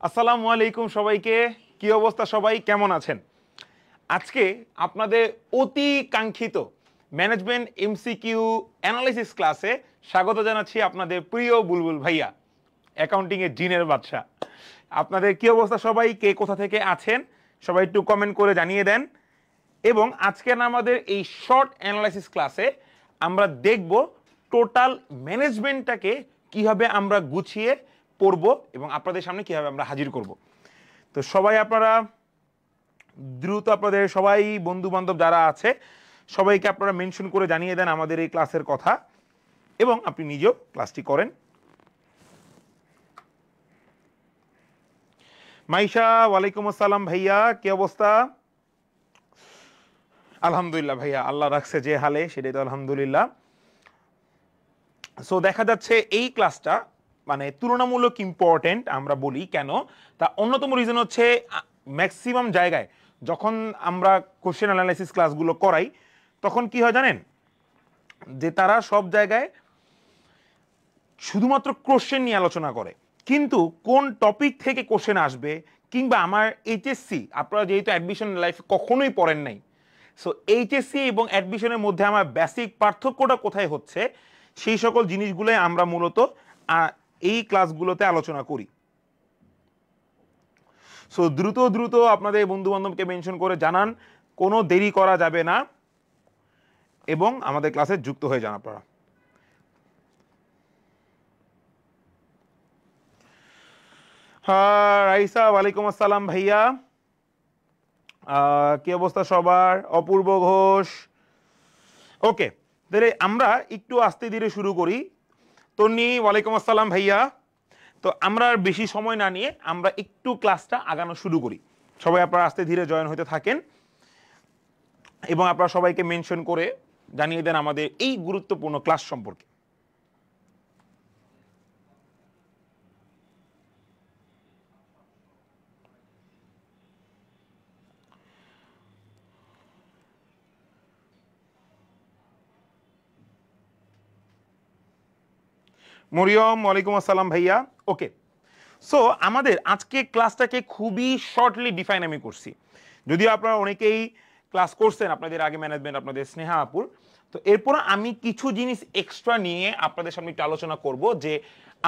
আসসালামু আলাইকুম সবাইকে। কি অবস্থা, সবাই কেমন আছেন? আজকে আপনাদের অতি কাঙ্ক্ষিত ম্যানেজমেন্ট এমসিকিউ অ্যানালাইসিস ক্লাসে স্বাগত জানাচ্ছি আপনাদের প্রিয় বুলবুল ভাইয়া, অ্যাকাউন্টিং এর জিনের বাদশা। আপনাদের কি অবস্থা সবাই, কে কোথা থেকে আছেন সবাই একটু কমেন্ট করে জানিয়ে দেন। এবং আজকের আমাদের এই শর্ট অ্যানালাইসিস ক্লাসে আমরা দেখব টোটাল ম্যানেজমেন্টটাকে কিভাবে আমরা গুছিয়ে পড়ব এবং আপনাদের সামনে কিভাবে আমরা হাজির করব। তো সবাই আপনারা দ্রুত আপনাদের সবাই বন্ধু বান্ধব যারা আছে সবাইকে আপনারা মেনশন করে জানিয়ে দেন আমাদের এই ক্লাসের কথা, এবং আপনি নিজেও ক্লাসটি করেন। মাইশা, ওয়ালাইকুম আসসালাম ভাইয়া, কি অবস্থা? আলহামদুলিল্লাহ ভাইয়া, আল্লাহ রাখছে যে হালে সেটাই তো আলহামদুলিল্লাহ। সো দেখা যাচ্ছে এই ক্লাসটা মানে তুলনামূলক ইম্পর্টেন্ট আমরা বলি কেন, তা অন্যতম রিজন হচ্ছে ম্যাক্সিমাম জায়গায় যখন আমরা কোশ্চেন অ্যানালাইসিস ক্লাসগুলো করাই তখন কি হয় জানেন, যে তারা সব জায়গায় শুধুমাত্র কোশ্চেন নিয়ে আলোচনা করে, কিন্তু কোন টপিক থেকে কোশ্চেন আসবে, কিংবা আমার এইচএসসি, আপনারা যেহেতু অ্যাডমিশন লাইফ কখনোই পড়েন নাই, সো এইচএসসি এবং অ্যাডমিশনের মধ্যে আমার বেসিক পার্থক্যটা কোথায় হচ্ছে সেই সকল জিনিসগুলোই আমরা মূলত এই ক্লাসগুলোতে আলোচনা করি। সো দ্রুত দ্রুত আপনাদের বন্ধু বান্ধবকে মেনশন করে জানান, কোনো দেরি করা যাবে না এবং আমাদের ক্লাসে যুক্ত হয়ে যান আপনারা। হ্যাঁ রাইসা, ওয়ালাইকুম আসসালাম ভাইয়া, কি অবস্থা সবার? অপূর্ব ঘোষ, ওকে, তাহলে আমরা একটু আস্তে ধীরে শুরু করি। তন্নি, ওয়ালাইকুম আসসালাম ভাইয়া। তো আমরা আর বেশি সময় না নিয়ে আমরা একটু ক্লাসটা আগানো শুরু করি। সবাই আপনারা আস্তে ধীরে জয়েন হতে থাকেন এবং আপনারা সবাইকে মেনশন করে জানিয়ে দেন আমাদের এই গুরুত্বপূর্ণ ক্লাস সম্পর্কে। মরিয়ম, ওয়ালাইকুম আসসালাম ভাইয়া। ওকে, সো আমাদের আজকে ক্লাসটাকে খুবই শর্টলি ডিফাইন আমি করছি, যদিও আপনারা অনেকেই ক্লাস করছেন আপনাদের আগে ম্যানেজমেন্ট আপনাদের স্নেহা আপুর। তো এরপর আমি কিছু জিনিস এক্সট্রা নিয়ে আপনাদের সামনে একটু আলোচনা করব যে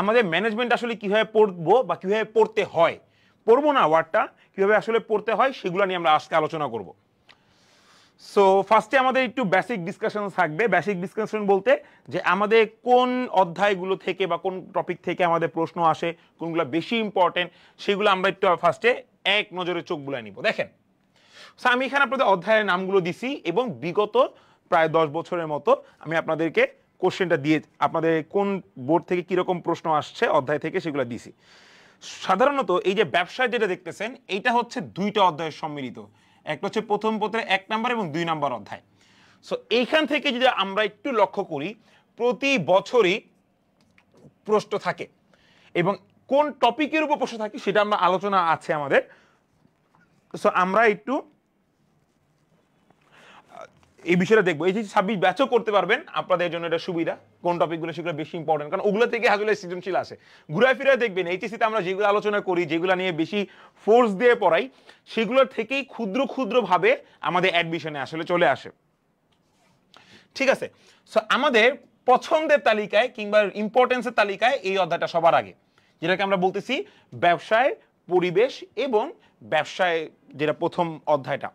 আমাদের ম্যানেজমেন্ট আসলে কিভাবে পড়বো বা কিভাবে পড়তে হয়, পড়বো না ওয়ার্ডটা, কিভাবে আসলে পড়তে হয় সেগুলো নিয়ে আমরা আজকে আলোচনা করব। সো ফার্স্টে আমাদের একটু বেসিক ডিসকাশন থাকবে। বেসিক ডিসকাশন বলতে যে আমাদের কোন অধ্যায়গুলো থেকে বা কোন টপিক থেকে আমাদের প্রশ্ন আসে, কোনগুলো বেশি ইম্পর্টেন্ট সেগুলো আমরা একটু ফার্স্টে এক নজরে চোখ বুলায় নিব। দেখেন, সো আমি এখানে আপনাদের অধ্যায়ের নামগুলো দিছি এবং বিগত প্রায় 10 বছরের মতো আমি আপনাদেরকে কোশ্চেনটা দিয়ে আপনাদের কোন বোর্ড থেকে কিরকম প্রশ্ন আসছে অধ্যায় থেকে সেগুলো দিছি। সাধারণত এই যে ব্যবসায় যেটা দেখতেছেন এইটা হচ্ছে দুইটা অধ্যায়ের সম্মিলিত, একটা হচ্ছে প্রথম পত্রের 1 নাম্বার এবং 2 নাম্বার অধ্যায়। সো এইখান থেকে যদি আমরা একটু লক্ষ্য করি প্রতি বছরই প্রশ্ন থাকে এবং কোন টপিকের উপর প্রশ্ন থাকে সেটা আমরা আলোচনা আছে আমাদের। সো আমরা একটু এই বিষয়টা দেখবো। এই যে 26 ব্যাচও করতে পারবেন, আপনাদের জন্য এটা সুবিধা। কোন টপিকগুলো সেগুলো বেশি ইম্পর্টেন্ট, কারণ ওগুলো থেকে আসলে সৃজনশীল আসে। ঘুরে ফিরে দেখবেন এইচএসসিতে আমরা যেগুলো আলোচনা করি, যেগুলো নিয়ে বেশি ফোর্স দিয়ে পড়াই, সেগুলোর থেকেই ক্ষুদ্র ক্ষুদ্র ভাবে আমাদের অ্যাডমিশনে আসলে চলে আসে। ঠিক আছে, সো আমাদের পছন্দের তালিকায় কিংবা ইম্পর্টেন্সের তালিকায় এই অধ্যায়টা সবার আগে, যেটাকে আমরা বলতেছি ব্যবসায় পরিবেশ এবং ব্যবসায়, যেটা প্রথম অধ্যায়টা।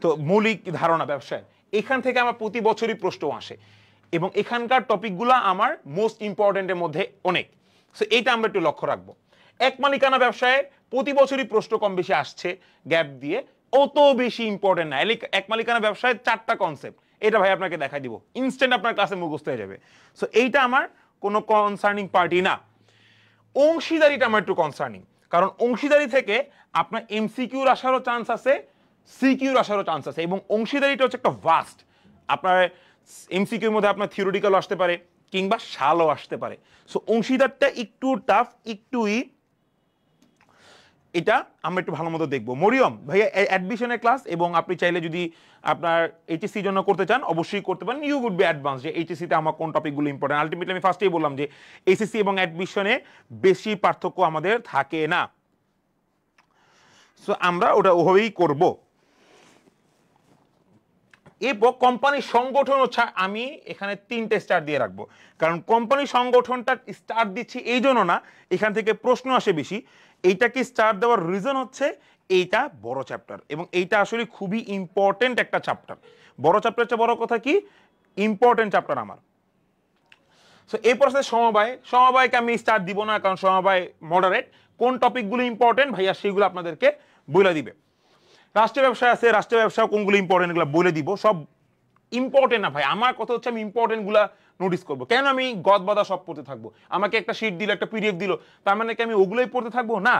তো মৌলিক ধারণা ব্যবসায়, এখান থেকে আমার প্রতি বছরই প্রশ্ন আসে এবং এখানকার টপিকগুলো আমার মোস্ট ইম্পর্টেন্টের মধ্যে অনেক। সো এইটা আমরা একটু লক্ষ্য রাখবো। এক মালিকানা ব্যবসায় প্রতি বছরই প্রশ্ন কম বেশি আসছে গ্যাপ দিয়ে, অত বেশি ইম্পর্টেন্ট না। এক মালিকানা ব্যবসায় 4টা কনসেপ্ট, এটা ভাই আপনাকে দেখাই দিব, ইনস্ট্যান্ট আপনার ক্লাসে মুখস্থ হয়ে যাবে। সো এইটা আমার কোনো কনসার্নিং পার্টি না। অংশীদারিটা আমার একটু কনসার্নিং, কারণ অংশীদারি থেকে আপনার এমসিকিউর আসারও চান্স আছে, সিকিউর আসারও চান্স আছে, এবং অংশীদারিটা হচ্ছে একটা ভাস্ট। আপনার এমসিকিউর মধ্যে আপনার থিওরিটিক্যাল আসতে পারে কিংবা শালও আসতে পারে। সো অংশীদারটা একটু টাফ, একটুই, এটা আমরা একটু ভালো মতো দেখবো। মরিয়ম ভাইয়া অ্যাডমিশনের ক্লাস, এবং আপনি চাইলে যদি আপনার এইচএসসির জন্য করতে চান অবশ্যই করতে পারেন। ইউ উড বি অ্যাডভান্স যে এইচএসসিতে আমার কোন টপিকগুলো ইম্পর্টেন্ট। আলটিমেটলি আমি ফার্স্টেই বললাম যে এইচএসসি এবং অ্যাডমিশনে বেশি পার্থক্য আমাদের থাকে না। সো আমরা ওটা ওভাবেই করব। এরপর কোম্পানির সংগঠন হচ্ছে আমি এখানে 3টে স্টার দিয়ে রাখবো, কারণ কোম্পানির সংগঠনটা স্টার দিচ্ছি এই জন্য না, এখান থেকে প্রশ্ন আসে বেশি। এইটাকে স্টার দেওয়ার রিজন হচ্ছে এইটা বড় চ্যাপ্টার এবং এইটা আসলে খুবই ইম্পর্টেন্ট একটা চ্যাপ্টার। বড় চ্যাপ্টার চেয়ে বড় কথা কি, ইম্পর্টেন্ট চ্যাপ্টার আমার। সো এরপর আছে সমবায়কে আমি স্টার দিব না, কারণ সমবায় মডারেট। কোন টপিকগুলো ইম্পর্টেন্ট ভাইয়া সেগুলো আপনাদেরকে বলে দিবে। রাষ্ট্রীয় ব্যবসা আছে, রাষ্ট্রীয় ব্যবসা কোনগুলো ইম্পর্টেন্ট এগুলো বলে দিব। সব ইম্পর্টেন্ট না ভাই, আমার কথা হচ্ছে আমি ইম্পর্টেন্ট গুলা নোটিস করবো। কেন আমি গদবাদা সব পড়তে থাকবো? আমাকে একটা শিট দিল, একটা পিডিএফ দিল, তার মানে কি আমি ওগুলোই পড়তে থাকবো? না,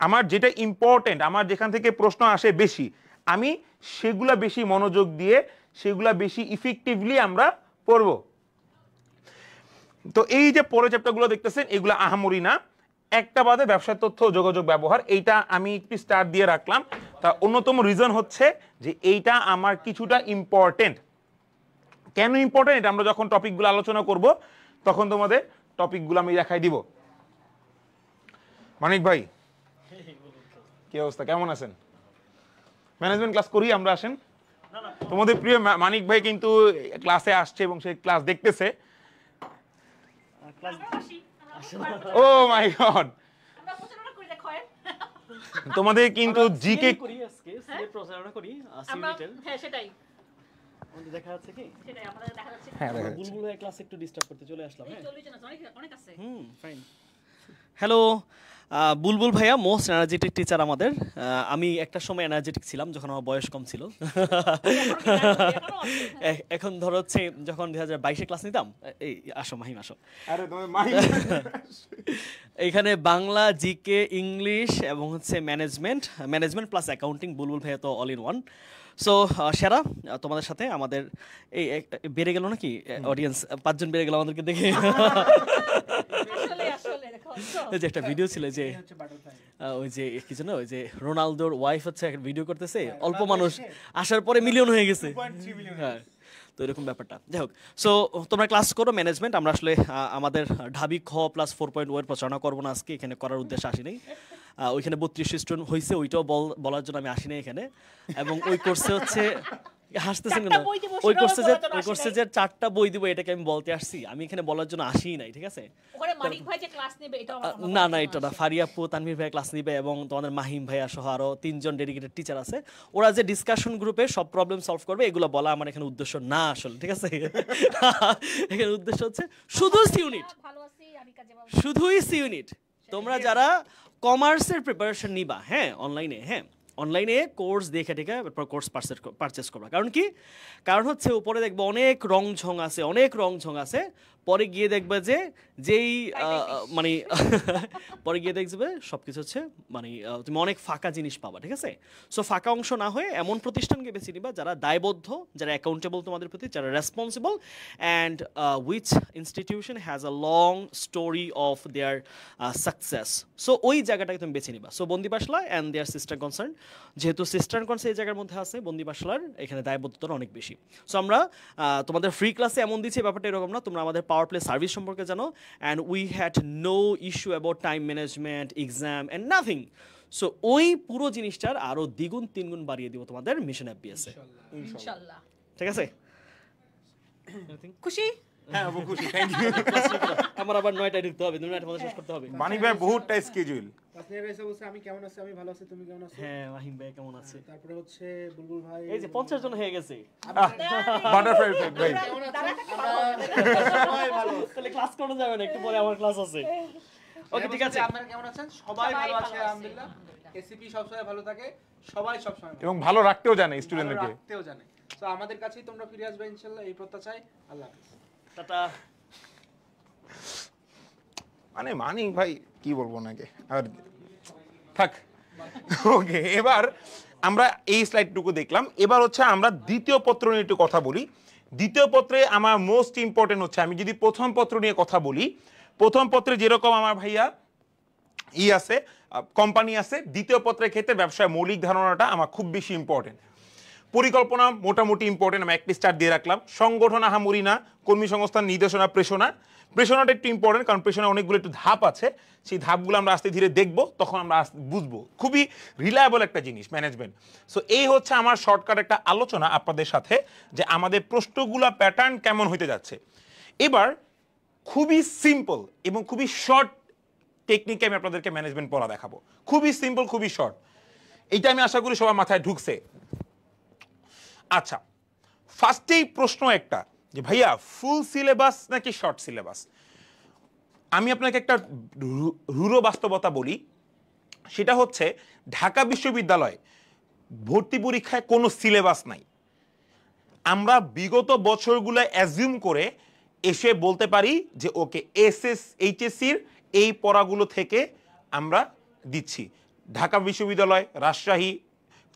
আমার যেটা ইম্পর্টেন্ট, আমার যেখান থেকে প্রশ্ন আসে বেশি, আমি সেগুলা বেশি মনোযোগ দিয়ে সেগুলা বেশি ইফেক্টিভলি আমরা পড়বো। তো এই যে পরের চ্যাপ্টারগুলো দেখতেছেন এগুলো আহামরি না, একটা বাদে ব্যবসার তথ্য যোগাযোগ ব্যবহার, এইটা আমি একটু স্টার দিয়ে রাখলাম। তার অন্যতম রিজন হচ্ছে যে এইটা আমার কিছুটা ইম্পর্টেন্ট। কেন ইম্পর্টেন্ট এটা আমরা যখন টপিকগুলো আলোচনা করব তখন তোমাদের টপিকগুলো আমি দেখাই দিব। মানিক ভাই কি অবস্থা, কেমন আছেন? ম্যানেজমেন্ট ক্লাস করি আমরা, আসেন। তোমাদের প্রিয় মানিক ভাই কিন্তু ক্লাসে আসছে এবং সে ক্লাস দেখতেছে। ও মাই গড, তোমাদের কিন্তু জিকে করি আজকে সিলেট প্রচারণা করি সিউনিটের। হ্যাঁ সেটাই আমাদের দেখা যাচ্ছে কি, সেটাই আমাদের দেখা যাচ্ছে। হ্যাঁ দেখা যাচ্ছে। বুলবুল ভাই ক্লাস একটু ডিস্টার্ব করতে চলে আসলাম। হ্যাঁ চল্লিশ জন আছে, অনেক আছে। ফাইন। হ্যালো বুলবুল ভাইয়া, মোস্ট এনার্জেটিক টিচার আমাদের। আমি একটা সময় এনার্জেটিক ছিলাম যখন আমার বয়স কম ছিল। এখন ধরো হচ্ছে যখন 2022-এ ক্লাস নিতাম, এই আসো মাহিম আসো, আরে তোমার মাহিম এইখানে বাংলা, জিকে, ইংলিশ এবং হচ্ছে ম্যানেজমেন্ট প্লাস অ্যাকাউন্টিং, বুলবুল ভাইয়া তো অল ইন ওয়ান। সো সেরা তোমাদের সাথে আমাদের এই বেড়ে গেল নাকি অডিয়েন্স, 5 জন বেড়ে গেল আমাদেরকে দেখে। যে একটা ভিডিও ছিল যে ওই যে কি জানো, ওই যে রোনালদোর ওয়াইফ হচ্ছে একটা ভিডিও করতেছে, অল্প মানুষ আসার পরে মিলিয়ন হয়ে গেছে। হ্যাঁ, তো এরকম ব্যাপারটা। যাই হোক, সো তোমরা ক্লাস করো ম্যানেজমেন্ট। আমরা আসলে আমাদের ঢাবি খ প্লাস 4.0 এর প্রচারণা করবো না আজকে, এখানে করার উদ্দেশ্যে আসি নাই। ওইখানে 32 স্টুডেন্ট হয়েছে, ওইটাও বলার জন্য আমি আসি নাই এখানে। এবং ওই কোর্সে হচ্ছে হাসতেছেন কেন, ওই কোর্সে যে 4টা বই দিব এটাকে আমি বলতে আসছি, আমি এখানে বলার জন্য আসিই নাই। ঠিক আছে, ওখানে মানিক ভাই যে ক্লাস নেবে এটা না না এটা না, ফারিয়া আপু, তানভীর ভাই ক্লাস নিবে এবং তোমাদের মাহিম ভাইয়া সহ আরো 3 জন ডেডিকেটেড টিচার আছে। ওরা যে ডিসকাশন গ্রুপে সব প্রবলেম সলভ করবে এগুলো বলা আমার এখানে উদ্দেশ্য না আসলে। ঠিক আছে, এখানে উদ্দেশ্য হচ্ছে শুধু ইউনিট, ভালো আছি আমি কাজে শুধুই ইউনিট। তোমরা যারা কমার্সের প্রিপারেশন নিবা, হ্যাঁ অনলাইনে কোর্স দেখে টেকে কোর্স পারচেস করবা। কারণ কি, কারণ হচ্ছে উপরে দেখবে অনেক রংঝং আছে, পরে গিয়ে দেখবে যেই মানে পরে গিয়ে দেখবে সবকিছু হচ্ছে মানে তুমি অনেক ফাঁকা জিনিস পাবা। ঠিক আছে, সো ফাঁকা অংশ না হয়ে এমন প্রতিষ্ঠানকে বেছে নিবা যারা দায়বদ্ধ, যারা অ্যাকাউন্টেবল তোমাদের প্রতি, যারা responsible, and which institution has a long story of their success. So ওই জায়গাটাকে তুমি বেছে নিবা। সো বন্দিবাসলা অ্যান্ড দেয়ার সিস্টার কনসার্ন, যেহেতু সিস্টার কনসার্ন এই জায়গার মধ্যে আছে, বন্দিবাসলার এখানে দায়বদ্ধতা অনেক বেশি। সো আমরা তোমাদের ফ্রি ক্লাসে এমন দিচ্ছি, ব্যাপারটা এরকম না। তোমরা আমাদের পাওয়ার প্লে সার্ভিস সম্পর্কে জানো, and we had no issue about time management, exam and nothing. So ওই পুরো জিনিসটার আরো দ্বিগুণ 3 গুণ বাড়িয়ে দিব তোমাদের মিশন এফবিএস-এ ইনশাআল্লাহ। ঠিক আছে, খুশি? হ্যাঁ আপু খুশি, থ্যাংক ইউ। আমার আবার 9টায় ঢুকতে হবে, 2 মিনিটের মধ্যে শেষ করতে হবে। মানিক ভাই বহুতটা স্কেজুল। তাসনিয়া রাইসা বলছে আমি কেমন আছি, আমি ভালো আছি, তুমি কেমন আছো? হ্যাঁ মাহিম ভাই কেমন আছে? তারপরে হচ্ছে বুলবুল ভাই, এই যে 50 জন হয়ে গেছে, বাটারফ্লাই ইফেক্ট ভাই। কেমন আছো? সবাই ভালো। তাহলে ক্লাস করা যাবে না, একটু পরে আমার ক্লাস আছে। ওকে ঠিক আছে, আপনারা কেমন আছেন? সবাই ভালো আছে আলহামদুলিল্লাহ। এসিপি সবসময় ভালো থাকে, সবাই সবসময় এবং ভালো রাখতেও জানে স্টুডেন্টদেরকে, রাখতেও জানে। তো আমাদের কাছেই তোমরা ফিরে আসবে ইনশাআল্লাহ, এই প্রত্যাশা চাই। আল্লাহ হাফেজ, টাটা। মানে মানিক ভাই কি বলবো নাকি আর থাক। ওকে, এবার আমরা এই স্লাইডটুকু দেখলাম। এবার হচ্ছে আমরা দ্বিতীয় পত্র নিয়ে একটু কথা বলি। দ্বিতীয় পত্রে আমার মোস্ট ইম্পর্টেন্ট হচ্ছে, আমি যদি প্রথম পত্র নিয়ে কথা বলি, প্রথম পত্রে যেরকম আমার ভাইয়া আছে, কোম্পানি আছে, দ্বিতীয় পত্রের ক্ষেত্রে ব্যবসায় মৌলিক ধারণাটা আমার খুব বেশি ইম্পর্টেন্ট। পরিকল্পনা মোটামুটি ইম্পর্টেন্ট, আমি একটা স্টার দিয়ে রাখলাম। সংগঠন আহামরি না, কর্মী সংস্থান, নির্দেশনা, প্রেষণাটা একটু ইম্পর্টেন্ট, কারণ প্রেষণা অনেকগুলো একটু ধাপ আছে, সেই ধাপগুলো আমরা আস্তে ধীরে দেখবো, তখন আমরা বুঝবো। খুবই রিলায়েবল একটা জিনিস ম্যানেজমেন্ট। সো এই হচ্ছে আমার শর্টকাট একটা আলোচনা আপনাদের সাথে, যে আমাদের প্রশ্নগুলা প্যাটার্ন কেমন হইতে যাচ্ছে। এবার খুবই সিম্পল এবং খুবই শর্ট টেকনিকে আমি আপনাদেরকে ম্যানেজমেন্ট পড়া দেখাবো। খুবই সিম্পল, খুবই শর্ট। এইটা আমি আশা করি সবার মাথায় ঢুকছে। আচ্ছা, ফার্স্টেই প্রশ্ন একটা, যে ভাইয়া ফুল সিলেবাস নাকি শর্ট সিলেবাস? আমি আপনাকে একটা রূঢ় বাস্তবতা বলি, সেটা হচ্ছে ঢাকা বিশ্ববিদ্যালয় ভর্তি পরীক্ষায় কোনো সিলেবাস নাই। আমরা বিগত বছরগুলো অ্যাজিউম করে এসে বলতে পারি যে ওকে এইচএসসির এই পড়াগুলো থেকে আমরা দিচ্ছি। ঢাকা বিশ্ববিদ্যালয়, রাজশাহী,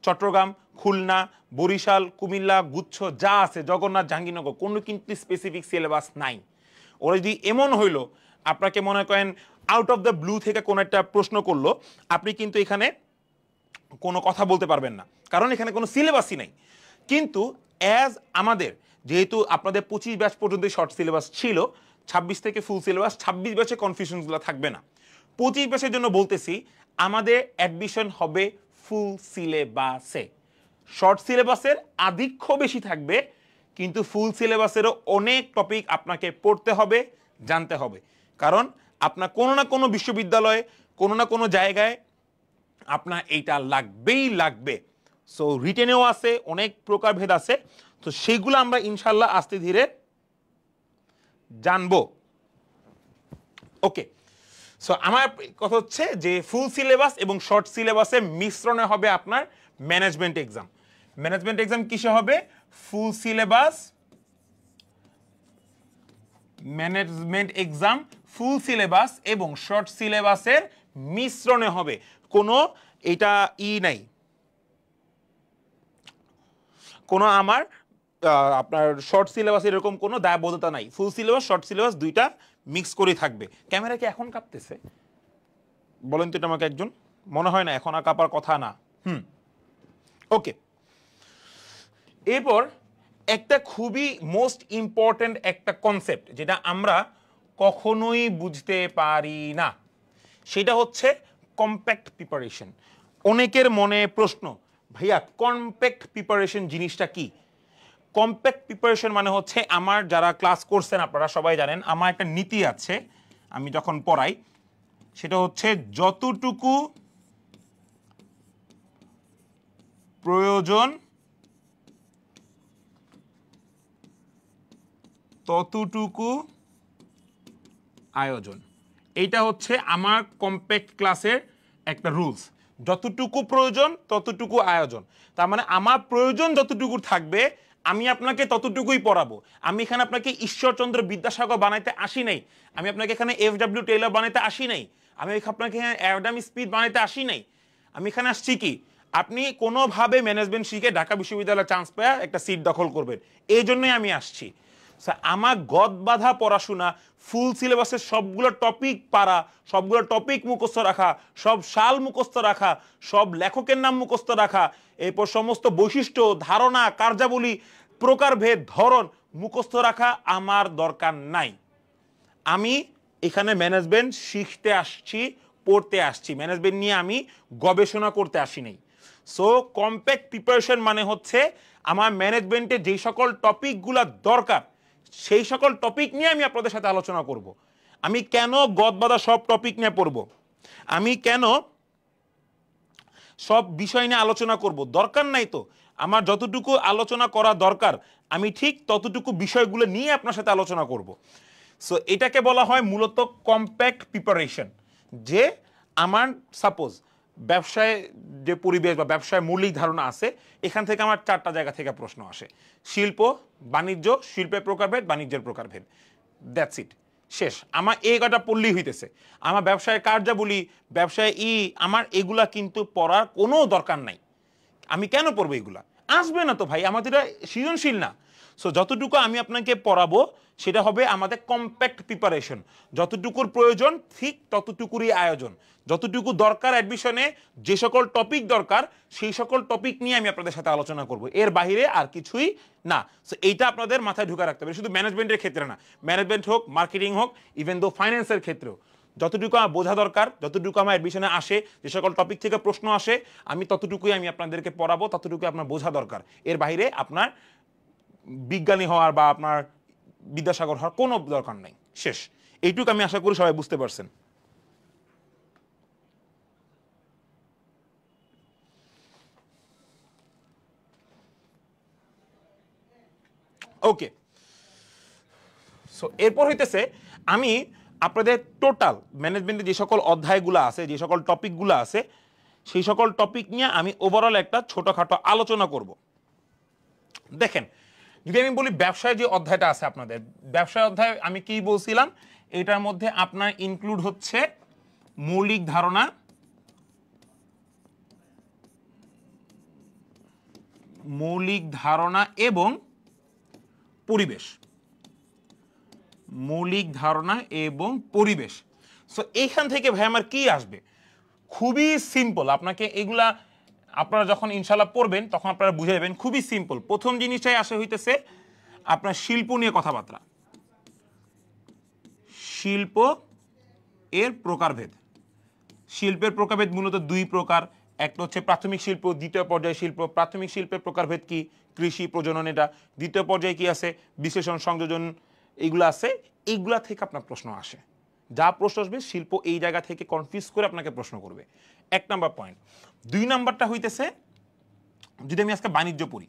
চট্টগ্রাম, খুলনা, বরিশাল, কুমিল্লা, গুচ্ছ যা আছে, জগন্নাথ, জাহাঙ্গীরনগর, কোনো কিন্তু স্পেসিফিক সিলেবাস নাই। ওরা যদি এমন হইলো আপনাকে মনে করেন আউট অফ দ্য ব্লু থেকে কোনো একটা প্রশ্ন করলো, আপনি কিন্তু এখানে কোনো কথা বলতে পারবেন না, কারণ এখানে কোনো সিলেবাসই নেই। কিন্তু অ্যাজ আমাদের যেহেতু আপনাদের 25 ব্যাচ পর্যন্ত শর্ট সিলেবাস ছিল, 26 থেকে ফুল সিলেবাস, 26 ব্যাচে কনফিউশনগুলো থাকবে না। 25 ব্যাচের জন্য বলতেছি, আমাদের অ্যাডমিশন হবে ফুল সিলেবাসে। শর্ট সিলেবাসের আধিক্য বেশি থাকবে, কিন্তু ফুল সিলেবাসেরও অনেক টপিক আপনাকে পড়তে হবে, জানতে হবে, কারণ আপনার কোনো না কোনো বিশ্ববিদ্যালয়ে, কোনো না কোনো জায়গায় আপনার এইটা লাগবেই লাগবে। সো রিটেনেও আছে, অনেক প্রকারভেদ আছে, তো সেইগুলো আমরা ইনশাল্লাহ আস্তে ধীরে জানবো। ওকে, সো আমার কথা হচ্ছে যে ফুল সিলেবাস এবং শর্ট সিলেবাসের মিশ্রণে হবে আপনার ম্যানেজমেন্ট এক্সাম। ম্যানেজমেন্ট এক্সাম কিসে হবে? Full syllabus, management exam full syllabus এবং শর্ট সিলেবাসের মিশ্রণে হবে। কোনো এটা নাই, কোনো আমার আপনার শর্ট সিলেবাস এরকম কোনো দায়বদ্ধতা নাই। ফুল সিলেবাস, শর্ট সিলেবাস দুইটা মিক্স করে থাকবে। ক্যামেরা কি এখন কাঁপতেছে? বলেন তো এটা আমাকে একজন। মনে হয় না, এখন আর কাঁপার কথা না। ওকে, এরপর একটা খুবই মোস্ট ইম্পর্টেন্ট একটা কনসেপ্ট যেটা আমরা কখনোই বুঝতে পারি না, সেটা হচ্ছে কম্প্যাক্ট প্রিপারেশন। অনেকের মনে প্রশ্ন, ভাইয়া কম্প্যাক্ট প্রিপারেশন জিনিসটা কি? কম্প্যাক্ট প্রিপারেশন মানে হচ্ছে, আমার যারা ক্লাস করছেন আপনারা সবাই জানেন, আমার একটা নীতি আছে আমি যখন পড়াই, সেটা হচ্ছে যতটুকু প্রয়োজন ততটুকু আয়োজন। এইটা হচ্ছে আমার কম্প্যাক্ট ক্লাসের একটা রুলস। যতটুকু প্রয়োজন ততটুকু আয়োজন। তার মানে আমার প্রয়োজন যতটুকু থাকবে আমি আপনাকে ততটুকুই পড়াবো। আমি এখানে আপনাকে ঈশ্বরচন্দ্র বিদ্যাসাগর বানাইতে আসি নাই, আমি আপনাকে এখানে FW টেইলর বানাইতে আসি নাই, আমি আপনাকে এখানে অ্যাডাম স্মিথ বানাইতে আসি নাই। আমি এখানে আসছি কি, আপনি কোনোভাবে ম্যানেজমেন্ট শিখে ঢাকা বিশ্ববিদ্যালয়ে চান্স পেয়ে একটা সিট দখল করবেন, এই জন্যই আমি আসছি। আমার গদ বাঁধা পড়াশোনা, ফুল সিলেবাসের সবগুলো টপিক পারা, সবগুলো টপিক মুখস্থ রাখা, সব সাল মুখস্থ রাখা, সব লেখকের নাম মুখস্থ রাখা, এরপর সমস্ত বৈশিষ্ট্য, ধারণা, কার্যাবলী, প্রকারভেদ, ধরন মুখস্থ রাখা আমার দরকার নাই। আমি এখানে ম্যানেজমেন্ট শিখতে আসছি, পড়তে আসছি, ম্যানেজমেন্ট নিয়ে আমি গবেষণা করতে আসি নাই। সো কম্প্যাক্ট প্রিপারেশন মানে হচ্ছে আমার ম্যানেজমেন্টে যেই সকল টপিকগুলো দরকার সেই সকল টপিক নিয়ে আমি আপনাদের সাথে আলোচনা করব। আমি কেন গদবাঁধা সব টপিক নিয়ে পড়ব, আমি কেন সব বিষয় নিয়ে আলোচনা করব? দরকার নাই তো। আমার যতটুকু আলোচনা করা দরকার আমি ঠিক ততটুকু বিষয়গুলো নিয়ে আপনার সাথে আলোচনা করব। সো এটাকে বলা হয় মূলত কম্প্যাক্ট প্রিপারেশন। যে আমার সাপোজ ব্যবসায় যে পরিবেশ বা ব্যবসায় মৌলিক ধারণা আছে, এখান থেকে আমার 4টা জায়গা থেকে প্রশ্ন আসে: শিল্প, বাণিজ্য, শিল্পের প্রকারভেদ, বাণিজ্যের প্রকারভেদ, দ্যাটস ইট, শেষ। আমার এই কটা পড়লেই হইতেছে। আমার ব্যবসায় কার্যাবলী, ব্যবসায় আমার এগুলা কিন্তু পড়ার কোনো দরকার নাই। আমি কেন পড়বো? এগুলা আসবে না তো ভাই, আমাদের এটা সৃজনশীল না। সো যতটুকু আমি আপনাকে পড়াবো সেটা হবে আমাদের কম্প্যাক্ট প্রিপারেশন, যতটুকুর প্রয়োজন ঠিক ততটুকুরই আয়োজন, যতটুকু দরকার অ্যাডমিশনে যে সকল টপিক দরকার সেই সকল টপিক নিয়ে আমি আপনাদের সাথে আলোচনা করব, এর বাইরে আর কিছুই না। সো এইটা আপনাদের মাথায় ঢুকে রাখতে হবে, শুধু ম্যানেজমেন্টের ক্ষেত্রে না, ম্যানেজমেন্ট হোক, মার্কেটিং হোক, ইভেন দো ফাইন্যান্সের ক্ষেত্রেও যতটুকু আমার বোঝা দরকার, যতটুকু আমার অ্যাডমিশনে আসে, যে সকল টপিক থেকে প্রশ্ন আসে আমি ততটুকুই আমি আপনাদেরকে পড়াবো, ততটুকুই আপনার বোঝা দরকার। এর বাইরে আপনার বিজ্ঞানী হওয়ার বা আপনার বিদ্যাসাগর হওয়ার কোনো দরকার নাই, শেষ। এইটুকু আমি আশা করি সবাই বুঝতে পারছেন। ওকে, সো এরপর হইতেছে আমি আপনাদের টোটাল ম্যানেজমেন্টের যে সকল অধ্যায়গুলো আছে, যে সকল টপিকগুলো আছে, সেই সকল টপিক নিয়ে আমি ওভারঅল একটা ছোটখাটো আলোচনা করব। দেখেন, যদি আমি বলি ব্যবসায় যে অধ্যায়টা আছে আপনাদের, ব্যবসায় অধ্যায় আমি কি বলছিলাম, এটার মধ্যে আপনার ইনক্লুড হচ্ছে মৌলিক ধারণা, এবং পরিবেশ, মৌলিক ধারণা এবং পরিবেশ। সো এইখান থেকে ভাই আমার কি আসবে, খুবই সিম্পল। আপনাকে এগুলা আপনারা যখন ইনশাল্লাহ পড়বেন তখন আপনারা বুঝে যাবেন, খুবই সিম্পল। প্রথম জিনিসটাই আসে হইতেছে আপনার শিল্প নিয়ে কথাবার্তা, শিল্প এর প্রকারভেদ। শিল্পের প্রকারভেদ মূলত দুই প্রকার, একটা হচ্ছে প্রাথমিক শিল্প, দ্বিতীয় পর্যায়ে শিল্প। প্রাথমিক শিল্পের প্রকারভেদ কি, কৃষি, প্রজনন, এটা। দ্বিতীয় পর্যায়ে কি আছে, বিশ্লেষণ, সংযোজন, এইগুলো আছে। এইগুলা থেকে আপনার প্রশ্ন আসে, যা প্রশ্ন আসবে শিল্প এই জায়গা থেকে কনফিউজ করে আপনাকে প্রশ্ন করবে, 1 নাম্বার পয়েন্ট। 2 নাম্বারটা হইতেছে, যদি আমি আজকে বাণিজ্য পড়ি,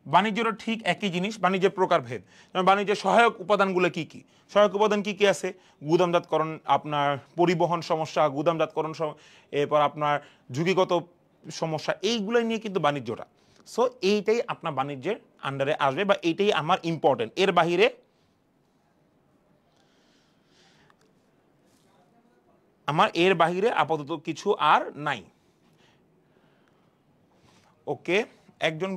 বাণিজ্যটা ঠিক একই জিনিস, বাণিজ্যের প্রকারভেদ। বাণিজ্যের সহায়ক উপাদানগুলো কি কি, সহায়ক উপাদান কি কি আছে, গুদামজাতকরণ, আপনার পরিবহন সমস্যা, গুদামজাতকরণ, এরপর আপনার ঝুঁকিগত সমস্যা, এইগুলো নিয়ে কিন্তু বাণিজ্যটা। সো এইটাই আপনার বাণিজ্যের আন্ডারে আসবে বা এইটাই আমার ইম্পর্টেন্ট। এর বাহিরে আপাতত কিছু আর নাই। ওকে, একজন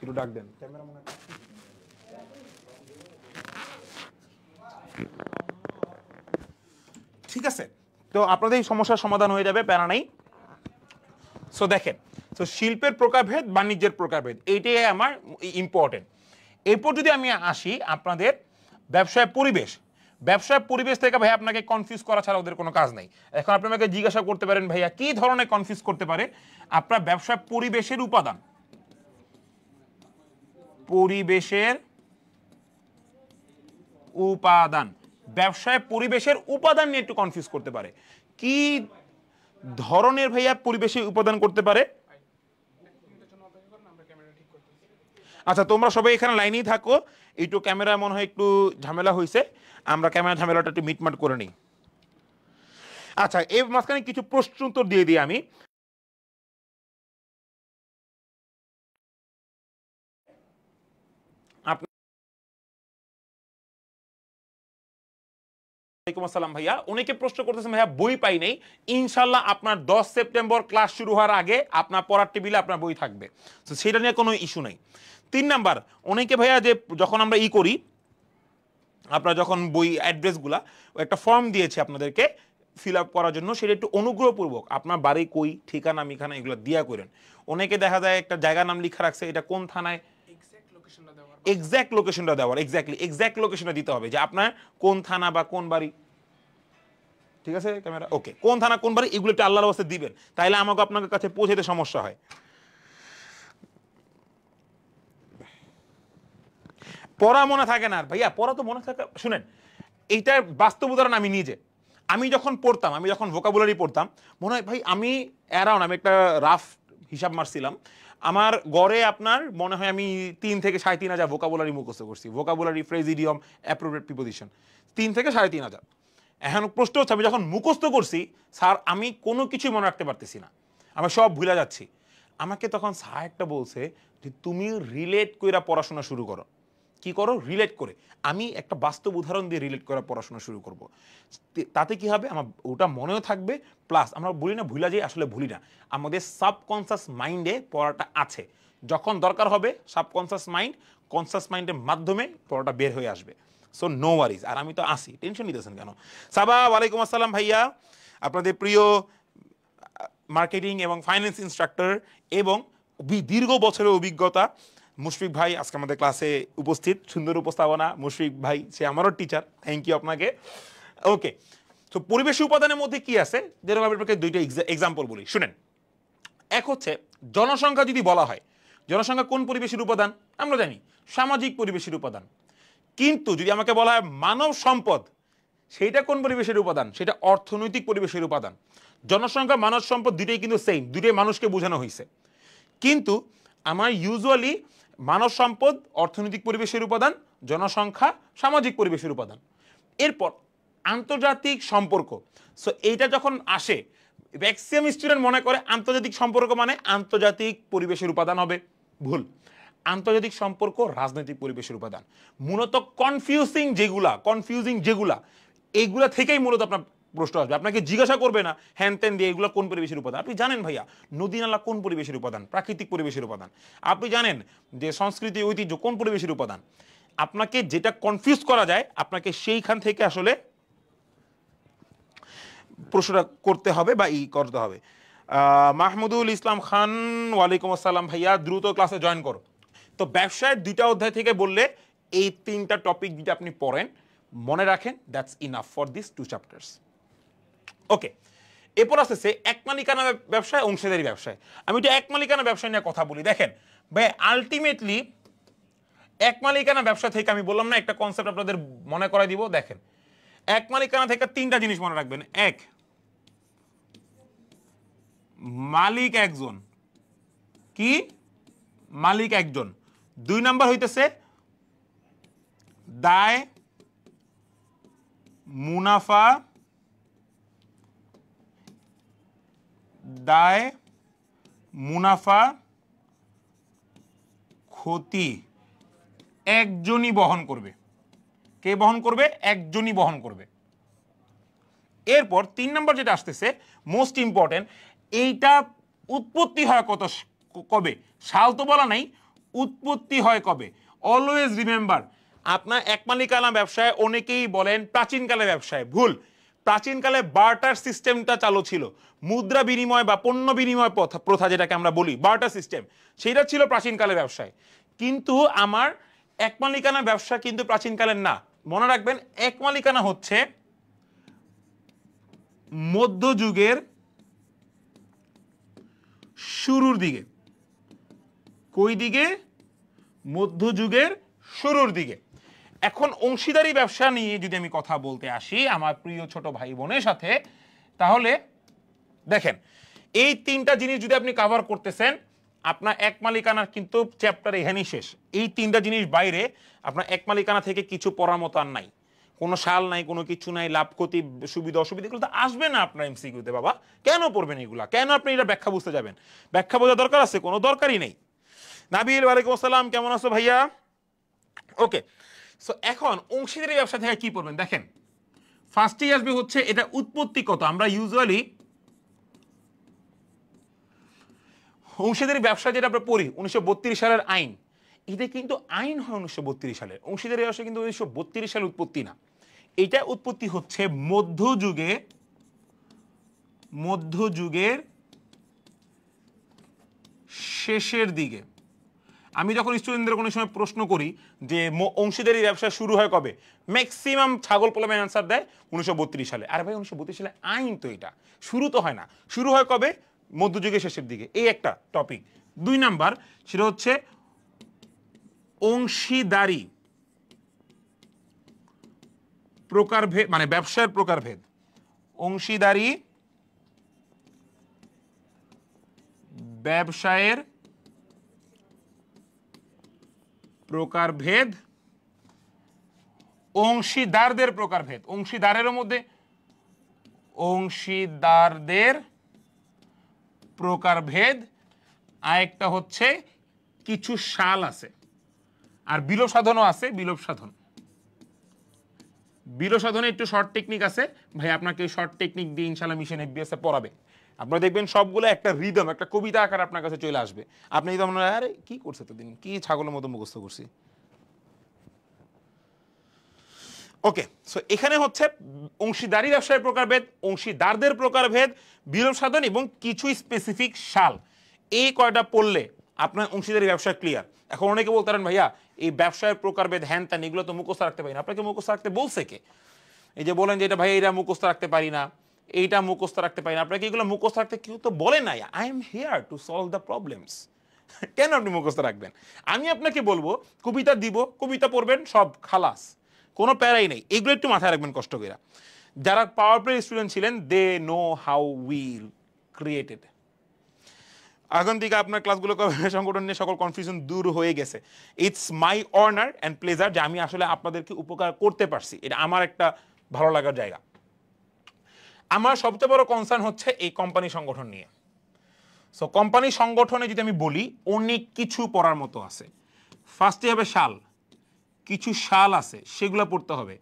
একটু ডাক দেন ক্যামেরা মনে। ঠিক আছে, তো আপনাদের এই সমস্যার সমাধান হয়ে যাবে, প্যারা নাই। সো দেখেন, তো শিল্পের প্রকারভেদ, বাণিজ্যের প্রকারভেদ, এইটাই আমার ইম্পর্টেন্ট। এরপর যদি আমি আসি আপনাদের ব্যবসায় পরিবেশ, ব্যবসায় পরিবেশ থেকে ভাই আপনাকে কনফিউজ করা ছাড়া ওদের কোনো কাজ নাই। এখন আপনি আমাকে জিজ্ঞাসা করতে পারেন, ভাইয়া কি ধরনের কনফিউজ করতে পারে, আপনার ব্যবসায় পরিবেশের উপাদান, ব্যবসায় পরিবেশের উপাদান নিয়ে একটু কনফিউজ করতে পারে। কি ধরনের ভাইয়া পরিবেশের উপাদান করতে পারে? আচ্ছা, তোমরা সবাই এখানে লাইনেই থাকো, একটু ক্যামেরা মনে হয় একটু ঝামেলা হয়েছে, আমরা ক্যামেরা ঝামেলাটা একটু মিটমাট করে নিই। আচ্ছা, এই মাঝখানে কিছু প্রশ্ন উত্তর দিয়ে দিই আমি। আসসালাম ভাইয়া, অনেকে প্রশ্ন করতেছেন ভাইয়া বই পাই নাই। ইনশাল্লাহ আপনার 10 সেপ্টেম্বর ক্লাস শুরু হওয়ার আগে আপনার পড়ার টেবিলে আপনার বই থাকবে, তো সেটা নিয়ে কোনো ইস্যু নাই। 3 নাম্বার, অনেকে ভাইয়া যে যখন আমরা করি, আপনারা যখন বই অ্যাড্রেসগুলা একটা ফর্ম দিয়েছে আপনাদেরকে ফিল আপ করার জন্য, সেটা একটু অনুগ্রহপূর্বক আপনার বাড়ি কই, ঠিকানা মিখানা এগুলো দিয়া করেন। অনেকে দেখা যায় একটা জায়গার নাম লিখা রাখছে, এটা কোন থানায়, এক্সাক্ট লোকেশনটা দেওয়ার, এক্সাক্ট লোকেশনটা দিতে হবে, যে আপনার কোন থানা বা কোন বাড়ি। ঠিক আছে ক্যামেরা, ওকে, কোন থানা কোন বাড়ি, এগুলো একটু আল্লাহর ওয়াস্তে দিবেন, তাইলে আমাকে আপনার কাছে পৌঁছাতে সমস্যা হয়। পড়া মনে থাকে না ভাইয়া, পড়া তো মনে থাকে। শুনেন, এইটার বাস্তব উদাহরণ আমি নিজে, আমি যখন পড়তাম, আমি যখন ভোকাবুলারি পড়তাম, মনে হয় ভাই আমি অ্যারাউন্ড, আমি একটা রাফ হিসাব মারছিলাম, আমার গড়ে আপনার মনে হয় আমি 3 থেকে 3,500 ভোকাবুলারি মুখস্থ করছি। Vocabulary, phrase, idiom, appropriate preposition, 3 থেকে 3,500। এখন প্রশ্ন হচ্ছে, আমি যখন মুখস্থ করছি স্যার, আমি কোনো কিছুই মনে রাখতে পারতেছি না, আমি সব ভুলে যাচ্ছি। আমাকে তখন স্যার একটা বলছে যে তুমি রিলেট কইরা পড়াশোনা শুরু করো। কি করো, রিলেট করে। আমি একটা বাস্তব উদাহরণ দিয়ে রিলেট করা পড়াশোনা শুরু করব। তাতে কি হবে, আমার ওটা মনেও থাকবে, প্লাস আমরা বলি না ভুলা যাই, আসলে ভুলি না, আমাদের সাবকনসিয়াস মাইন্ডে পড়াটা আছে, যখন দরকার হবে সাবকনসিয়াস মাইন্ড কনসিয়াস মাইন্ডের মাধ্যমে পড়াটা বের হয়ে আসবে। সো নো ওয়ারিজ, আর আমি তো আসি, টেনশন নিতেছেন কেন? সাবা, ওয়ালাইকুম আসসালাম ভাইয়া, আপনাদের প্রিয় মার্কেটিং এবং ফাইন্যান্স ইনস্ট্রাক্টর এবং দীর্ঘ বছরের অভিজ্ঞতা মুশফিক ভাই আজকে আমাদের ক্লাসে উপস্থিত। সুন্দর উপস্থাপনা মুশফিক ভাই, সে আমারও টিচার, থ্যাংক ইউ আপনাকে। ওকে, তো পরিবেশ উপাদানের মধ্যে কি আছে, যেরকম আমি আপনাকে দুইটা এক্সাম্পল বলি, শুনেন। এক হচ্ছে জনসংখ্যা। যদি বলা হয় জনসংখ্যা কোন পরিবেশের উপাদান, আমরা জানি সামাজিক পরিবেশের উপাদান। কিন্তু যদি আমাকে বলা হয় মানব সম্পদ, সেইটা কোন পরিবেশের উপাদান, সেটা অর্থনৈতিক পরিবেশের উপাদান। জনসংখ্যা মানব সম্পদ দুটোই কিন্তু সেম, দুটোই মানুষকে বোঝানো হয়েছে। কিন্তু আমার ইউজুয়ালি মানব সম্পদ অর্থনৈতিক পরিবেশের উপাদান, জনসংখ্যা সামাজিক পরিবেশের উপাদান। এরপর আন্তর্জাতিক সম্পর্ক। সো এইটা যখন আসে, ম্যাক্সিমাম স্টুডেন্ট মনে করে আন্তর্জাতিক সম্পর্ক মানে আন্তর্জাতিক পরিবেশের উপাদান হবে, ভুল। আন্তর্জাতিক সম্পর্ক রাজনৈতিক পরিবেশের উপাদান। মূলত কনফিউজিং যেগুলা এইগুলা থেকেই মূলত আপনার প্রশ্ন আসবে। আপনাকে জিজ্ঞাসা করবে না হ্যান ত্যান দিয়ে এগুলো কোন পরিবেশের উপাদান। আপনি জানেন ভাইয়া নদী নালা কোন পরিবেশের উপাদান, প্রাকৃতিক পরিবেশের উপাদান। আপনি জানেন যে সংস্কৃতি ঐতিহ্য কোন পরিবেশের উপাদান। আপনাকে যেটা কনফিউজ করা যায়, আপনাকে সেইখান থেকে আসলে প্রশ্নটা করতে হবে বা করতে হবে। মাহমুদুল ইসলাম খান, ওয়ালাইকুম আসসালাম ভাইয়া, দ্রুত ক্লাসে জয়েন করো। তো ব্যবসায়ের 2টা অধ্যায় থেকে বললে এই 3টা টপিক যদি আপনি পড়েন, মনে রাখেন, that's enough for this 2 chapters. Okay, এরপর আসতেছে এক মালিকানা ব্যবসায়, অংশীদারি ব্যবসায়। আমি একটু এক মালিকানা ব্যবসা নিয়ে কথা বলি। দেখেন ভাই, আলটিমেটলি এক মালিকানা ব্যবসা থেকে আমি বললাম না, একটা কনসেপ্ট আপনাদের মনে করাই দিব। দেখেন, এক মালিকানা থেকে 3টা জিনিস মনে রাখবেন। এক, মালিক একজন। কি? মালিক একজন। 2 নাম্বার হইতেছে দায় মুনাফা, দায় মুনাফা ক্ষতি একজনই বহন করবে। কে বহন করবে? একজনই বহন করবে। এরপর 3 নম্বর যেটা আসতেছে মোস্ট ইম্পর্টেন্ট, এইটা উৎপত্তি হয় কবে, সাল তো বলা নাই, উৎপত্তি হয় কবে। অলওয়েজ রিমেম্বার, আপনার এক মালিকানা ব্যবসায় অনেকেই বলেন প্রাচীনকালে ব্যবসায়, ভুল। প্রাচীনকালে বার্টার সিস্টেমটা চালু ছিল, মুদ্রা বিনিময় বা পণ্য বিনিময় প্রথা যেটাকে আমরা বলি বার্টার সিস্টেম, সেটা ছিল প্রাচীনকালে ব্যবসায়। কিন্তু আমার এক মালিকানা ব্যবসা কিন্তু প্রাচীনকালের না। মনে রাখবেন, এক মালিকানা হচ্ছে মধ্যযুগের শুরুর দিকে। কই দিকে? মধ্যযুগের শুরুর দিকে। এখন অংশীদারি ব্যবসা নিয়ে যদি আমি কথা বলতে আসি আমার প্রিয় ছোট ভাই বোনের সাথে, তাহলে দেখেন এই 3টা জিনিস যদি আপনি কভার করতেছেন, আপনার এক মালিকানার কিন্তু চ্যাপ্টার এখানেই শেষ। এই 3টা জিনিস বাইরে আপনার এক মালিকানা থেকে কিছু পড়ার মতো আর নাই, কোনো সাল নাই, কোনো কিছু নাই, লাভ ক্ষতি সুবিধা অসুবিধা এগুলো তো আসবে না আপনার এমসিকিউতে। বাবা কেন পড়বেন এগুলা? কেন আপনি এটা ব্যাখ্যা বুঝতে যাবেন? ব্যাখ্যা বোঝা দরকার আছে? কোনো দরকারই নেই। নাবিল, ওয়ালাইকুম আসসালাম, কেমন আছো ভাইয়া? ওকে, সো এখন অংশীদারি ব্যবসা থেকে কি পড়বেন? দেখেন ফার্স্টেই আসবে হচ্ছে এটা উৎপত্তি কত। আমরা ইউজুয়ালি অংশীদারি ব্যবসা যেটা আমরা পড়ি 1932 সালের আইন, এটা কিন্তু আইন হয় 1932 সালের। অংশীদারি ব্যবসা কিন্তু 1932 সালে উৎপত্তি না, এটা উৎপত্তি হচ্ছে মধ্যযুগের শেষের দিকে। আমি যখন স্টুডেন্টদের কোনো সময় প্রশ্ন করি যে অংশীদারি ব্যবসা শুরু হয় কবে, ম্যাক্সিমাম ছাগল পোলামেন আনসার দেয় 1932 সালে। আরে ভাই 1932 সালে আইন তো, এটা শুরু তো হয় না। শুরু হয় কবে? মধ্যযুগের শেষের দিকে। এই একটা টপিক। 2 নাম্বার সেটা হচ্ছে অংশীদারি প্রকারভেদ, মানে ব্যবসার প্রকারভেদ। অংশীদারি ব্যবসায়ের প্রকারভেদ, অংশীদারদের প্রকারভেদ। অংশীদারের মধ্যে অংশীদারদের প্রকারভেদ। আরেকটা হচ্ছে কিছু সাল আছে, আর বিলোপ সাধনও আছে, বিলোপ সাধন। বিলোপ সাধনে একটু শর্ট টেকনিক আছে ভাই, আপনাকে শর্ট টেকনিক দিয়ে ইনশাআল্লাহ মিশন এফবিএস এ পড়াবে। আপনারা দেখবেন সবগুলো একটা রিদম, একটা কবিতা আকার আপনার কাছে চলে আসবে। আপনি যদি আপনার আরে কি করছে এতদিন, কি ছাগলের মতো মুখস্থ করছি। ওকে, সো এখানে হচ্ছে অংশীদারি ব্যবসায়ের প্রকারভেদ, অংশীদারদের প্রকারভেদ, বিলোপ সাধন এবং কিছু স্পেসিফিক সাল, এই কয়টা পড়লে আপনার অংশীদারি ব্যবসা ক্লিয়ার। এখন অনেকে বলতে পারেন ভাইয়া এই ব্যবসায়ের প্রকারভেদ হ্যান ত্যান এগুলো তো মুখস্থ রাখতে পারি না। আপনাকে মুখস্থ রাখতে বলছে কে? এই যে বলেন যে এটা ভাই এটা মুখস্থ রাখতে পারি না, এইটা মুখস্থ রাখতে পারি না, আপনাকে এগুলো মুখস্থ রাখতে কেউ তো বলে নাই। I am here to solve the problems. কেন আপনি মুখস্থ রাখবেন? আমি আপনাকে বলবো কবিতা দিব, কবিতা পড়বেন, সব খালাস, কোনো প্যারাই নেই। এগুলো একটু মাথায় রাখবেন কষ্ট করে। যারা পাওয়ার প্লে স্টুডেন্ট ছিলেন they know how we created. এখন থেকে আপনার ক্লাসগুলো সংগঠন নিয়ে সকল কনফিউশন দূর হয়ে গেছে। It's my honour and pleasure যে আমি আসলে আপনাদেরকে উপকার করতে পারছি, এটা আমার একটা ভালো লাগার জায়গা। আমার সবচেয়ে বড় কনসার্ন হচ্ছে এই কোম্পানি সংগঠন নিয়ে। সো কোম্পানি সংগঠনে যদি আমি বলি অনেক কিছু পড়ার মতো আছে। ফার্স্টে হবে সাল, কিছু সাল আছে সেগুলো পড়তে হবে।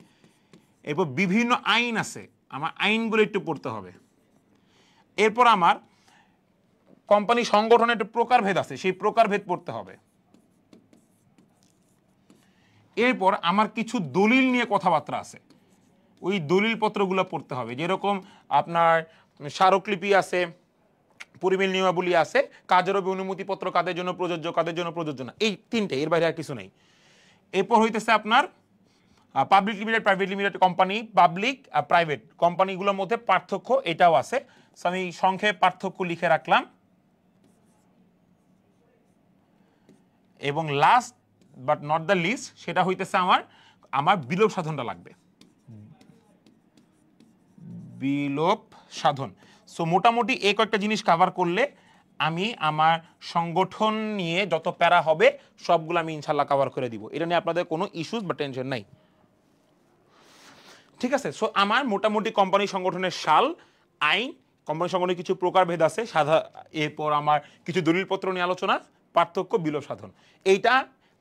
এরপর বিভিন্ন আইন আছে, আমার আইনগুলো একটু পড়তে হবে। এরপর আমার কোম্পানি সংগঠনের একটা প্রকারভেদ আছে, সেই প্রকারভেদ পড়তে হবে। এরপর আমার কিছু দলিল নিয়ে কথাবার্তা আছে, ওই দলিল পত্রগুলো পড়তে হবে। যেরকম আপনার স্মারকলিপি আছে, পরিমেল নিয়মাবলী আছে, কাজের অনুমতিপত্র কাদের জন্য প্রযোজ্য, কাদের জন্য প্রযোজ্য না, এই তিনটে, এর বাইরে আর কিছু নেই। এরপর হইতেছে আপনার public limited, private limited company, public আর প্রাইভেট কোম্পানিগুলোর মধ্যে পার্থক্য এটাও আছে। সো আমি সংক্ষেপে পার্থক্য লিখে রাখলাম। এবং last but not the least সেটা হইতেছে আমার বিলোপ সাধনটা লাগবে, বিলোপ সাধন। সো মোটামুটি এই কয়েকটা জিনিস কভার করলে আমি আমার সংগঠন নিয়ে যত প্যারা হবে সবগুলো আমি ইনশাল্লাহ কভার করে দিব। এটা নিয়ে আপনাদের কোনো ইস্যুস বা টেনশন নাই, ঠিক আছে? সো আমার মোটামুটি কোম্পানি সংগঠনের সাল, আইন, কোম্পানি সংগঠনের কিছু প্রকারভেদ আছে সাধা, এরপর আমার কিছু দলিলপত্র নিয়ে আলোচনা, পার্থক্য, বিলোপ সাধন। এইটা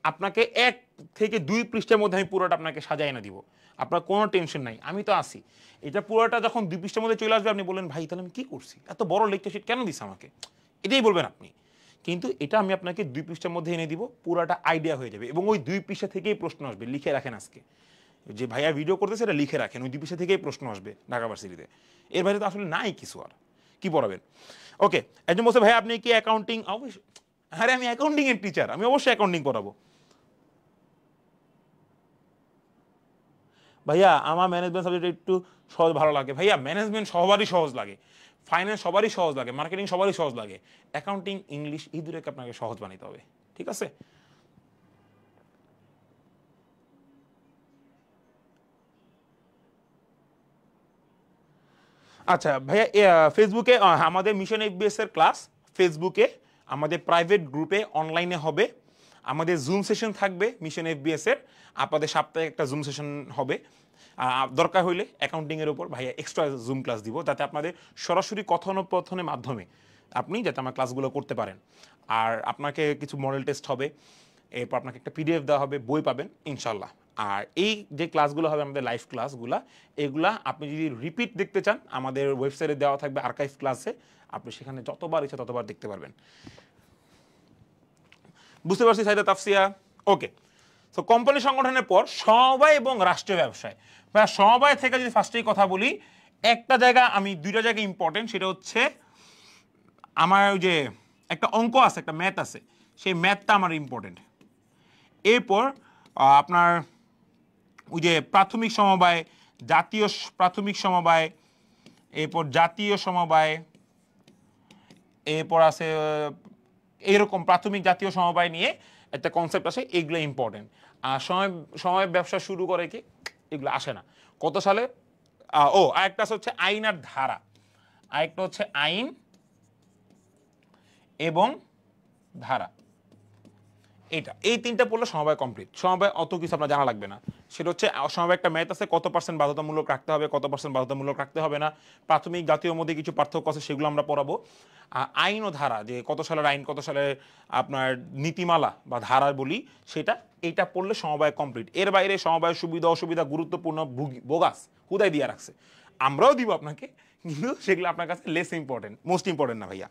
আপনাকে 1 থেকে 2 পৃষ্ঠার মধ্যে আমি পুরোটা আপনাকে সাজাই এনে দিব, আপনার কোনো টেনশন নাই, আমি তো আসি। এটা পুরোটা যখন 2 পৃষ্ঠার মধ্যে চলে আসবে আপনি বললেন ভাই তাহলে আমি কী করছি, এত বড় লেকচার শিট কেন দিস আমাকে, এটাই বলবেন আপনি। কিন্তু এটা আমি আপনাকে 2 পৃষ্ঠার মধ্যে এনে দিব, পুরোটা আইডিয়া হয়ে যাবে। এবং ওই 2 পৃষ্ঠা থেকেই প্রশ্ন আসবে, লিখে রাখেন আজকে যে ভাইয়া ভিডিও করতেছে এটা লিখে রাখেন, ওই 2 পৃষ্ঠা থেকেই প্রশ্ন আসবে ঢাকা ভার্সিটিতে। এর বাইরে তো আসলে নাই কিছু, আর কি পড়াবেন। ওকে, একজন বলছে ভাই আপনি কি অ্যাকাউন্টিং? অবশ্যই, আরে আমি অ্যাকাউন্টিং এর টিচার, আমি অবশ্যই অ্যাকাউন্টিং পড়াবো। ভাইয়া আমার ম্যানেজমেন্ট সাবজেক্ট একটু সহজ ভালো লাগে। ভাইয়া ম্যানেজমেন্ট সবারই সহজ লাগে, ফাইন্যান্স সবারই সহজ লাগে, মার্কেটিং সবারই সহজ লাগে, অ্যাকাউন্টিং, ইংলিশ এই দুটোকে আপনাকে সহজ বানাইতে হবে, ঠিক আছে? আচ্ছা ভাইয়া, ফেসবুকে আমাদের মিশন এফবিএস এর ক্লাস ফেসবুকে আমাদের প্রাইভেট গ্রুপে অনলাইনে হবে। আমাদের জুম সেশন থাকবে মিশন এফবিএস এর, আপনাদের সাপ্তাহিক একটা জুম সেশন হবে। দরকার হইলে অ্যাকাউন্টিংয়ের উপর ভাইয়া এক্সট্রা জুম ক্লাস দিব, যাতে আপনাদের সরাসরি কথোপকথনের মাধ্যমে আপনি যাতে আমার ক্লাসগুলো করতে পারেন। আর আপনাকে কিছু মডেল টেস্ট হবে, এরপর আপনাকে একটা পিডিএফ দেওয়া হবে, বই পাবেন ইনশাল্লাহ। আর এই যে ক্লাসগুলো হবে আমাদের লাইভ ক্লাসগুলো, এগুলা আপনি যদি রিপিট দেখতে চান আমাদের ওয়েবসাইটে দেওয়া থাকবে আর্কাইভ ক্লাসে, আপনি সেখানে যতবার ইচ্ছা ততবার দেখতে পারবেন। বুঝতে পারছি সাইদা তাফসিয়া? ওকে, তো কোম্পানি সংগঠনের পর সমবায় এবং রাষ্ট্রীয় ব্যবসায়। সমবায় থেকে যদি ফার্স্টেই কথা বলি, একটা জায়গা আমি 2টা জায়গা ইম্পর্টেন্ট, সেটা হচ্ছে আমার ওই যে একটা অঙ্ক আছে, একটা ম্যাথ আছে, সেই ম্যাথটা আমার ইম্পর্টেন্ট। এরপর আপনার ওই যে প্রাথমিক সমবায়, জাতীয় প্রাথমিক সমবায়, এরপর জাতীয় সমবায়, এরপর আছে এইরকম প্রাথমিক জাতীয় সমবায় নিয়ে একটা কনসেপ্ট আছে, এগুলো ইম্পর্টেন্ট। আর সময় ব্যবসা শুরু করে কি এগুলো আসে না কত সালে। আরেকটা হচ্ছে আইন আর ধারা, আরেকটা হচ্ছে আইন এবং ধারা, এই 3টা পড়লে সমবায় কমপ্লিট। সমবায় অত কিছু আপনার জানা লাগবে না, সেটা হচ্ছে সমবায় একটা ম্যাথ আছে, কত % বাধ্যতামূলক রাখতে হবে, কত % বাধ্যতামূলক রাখতে হবে না, প্রাথমিক জাতীয় মধ্যে কিছু পার্থক্য আছে সেগুলো আমরা পড়াবো। আইন ও ধারা, যে কত সালের আইন, কত সালের আপনার নীতিমালা বা ধারা বলি, সেটা এইটা পড়লে সমবায় কমপ্লিট। এর বাইরে সমবায়ের সুবিধা অসুবিধা গুরুত্বপূর্ণ বোগাস হুদায় দিয়ে রাখছে, আমরাও দিব আপনাকে, কিন্তু সেগুলো আপনার কাছে লেস ইম্পর্টেন্ট, মোস্ট ইম্পর্টেন্ট না ভাইয়া।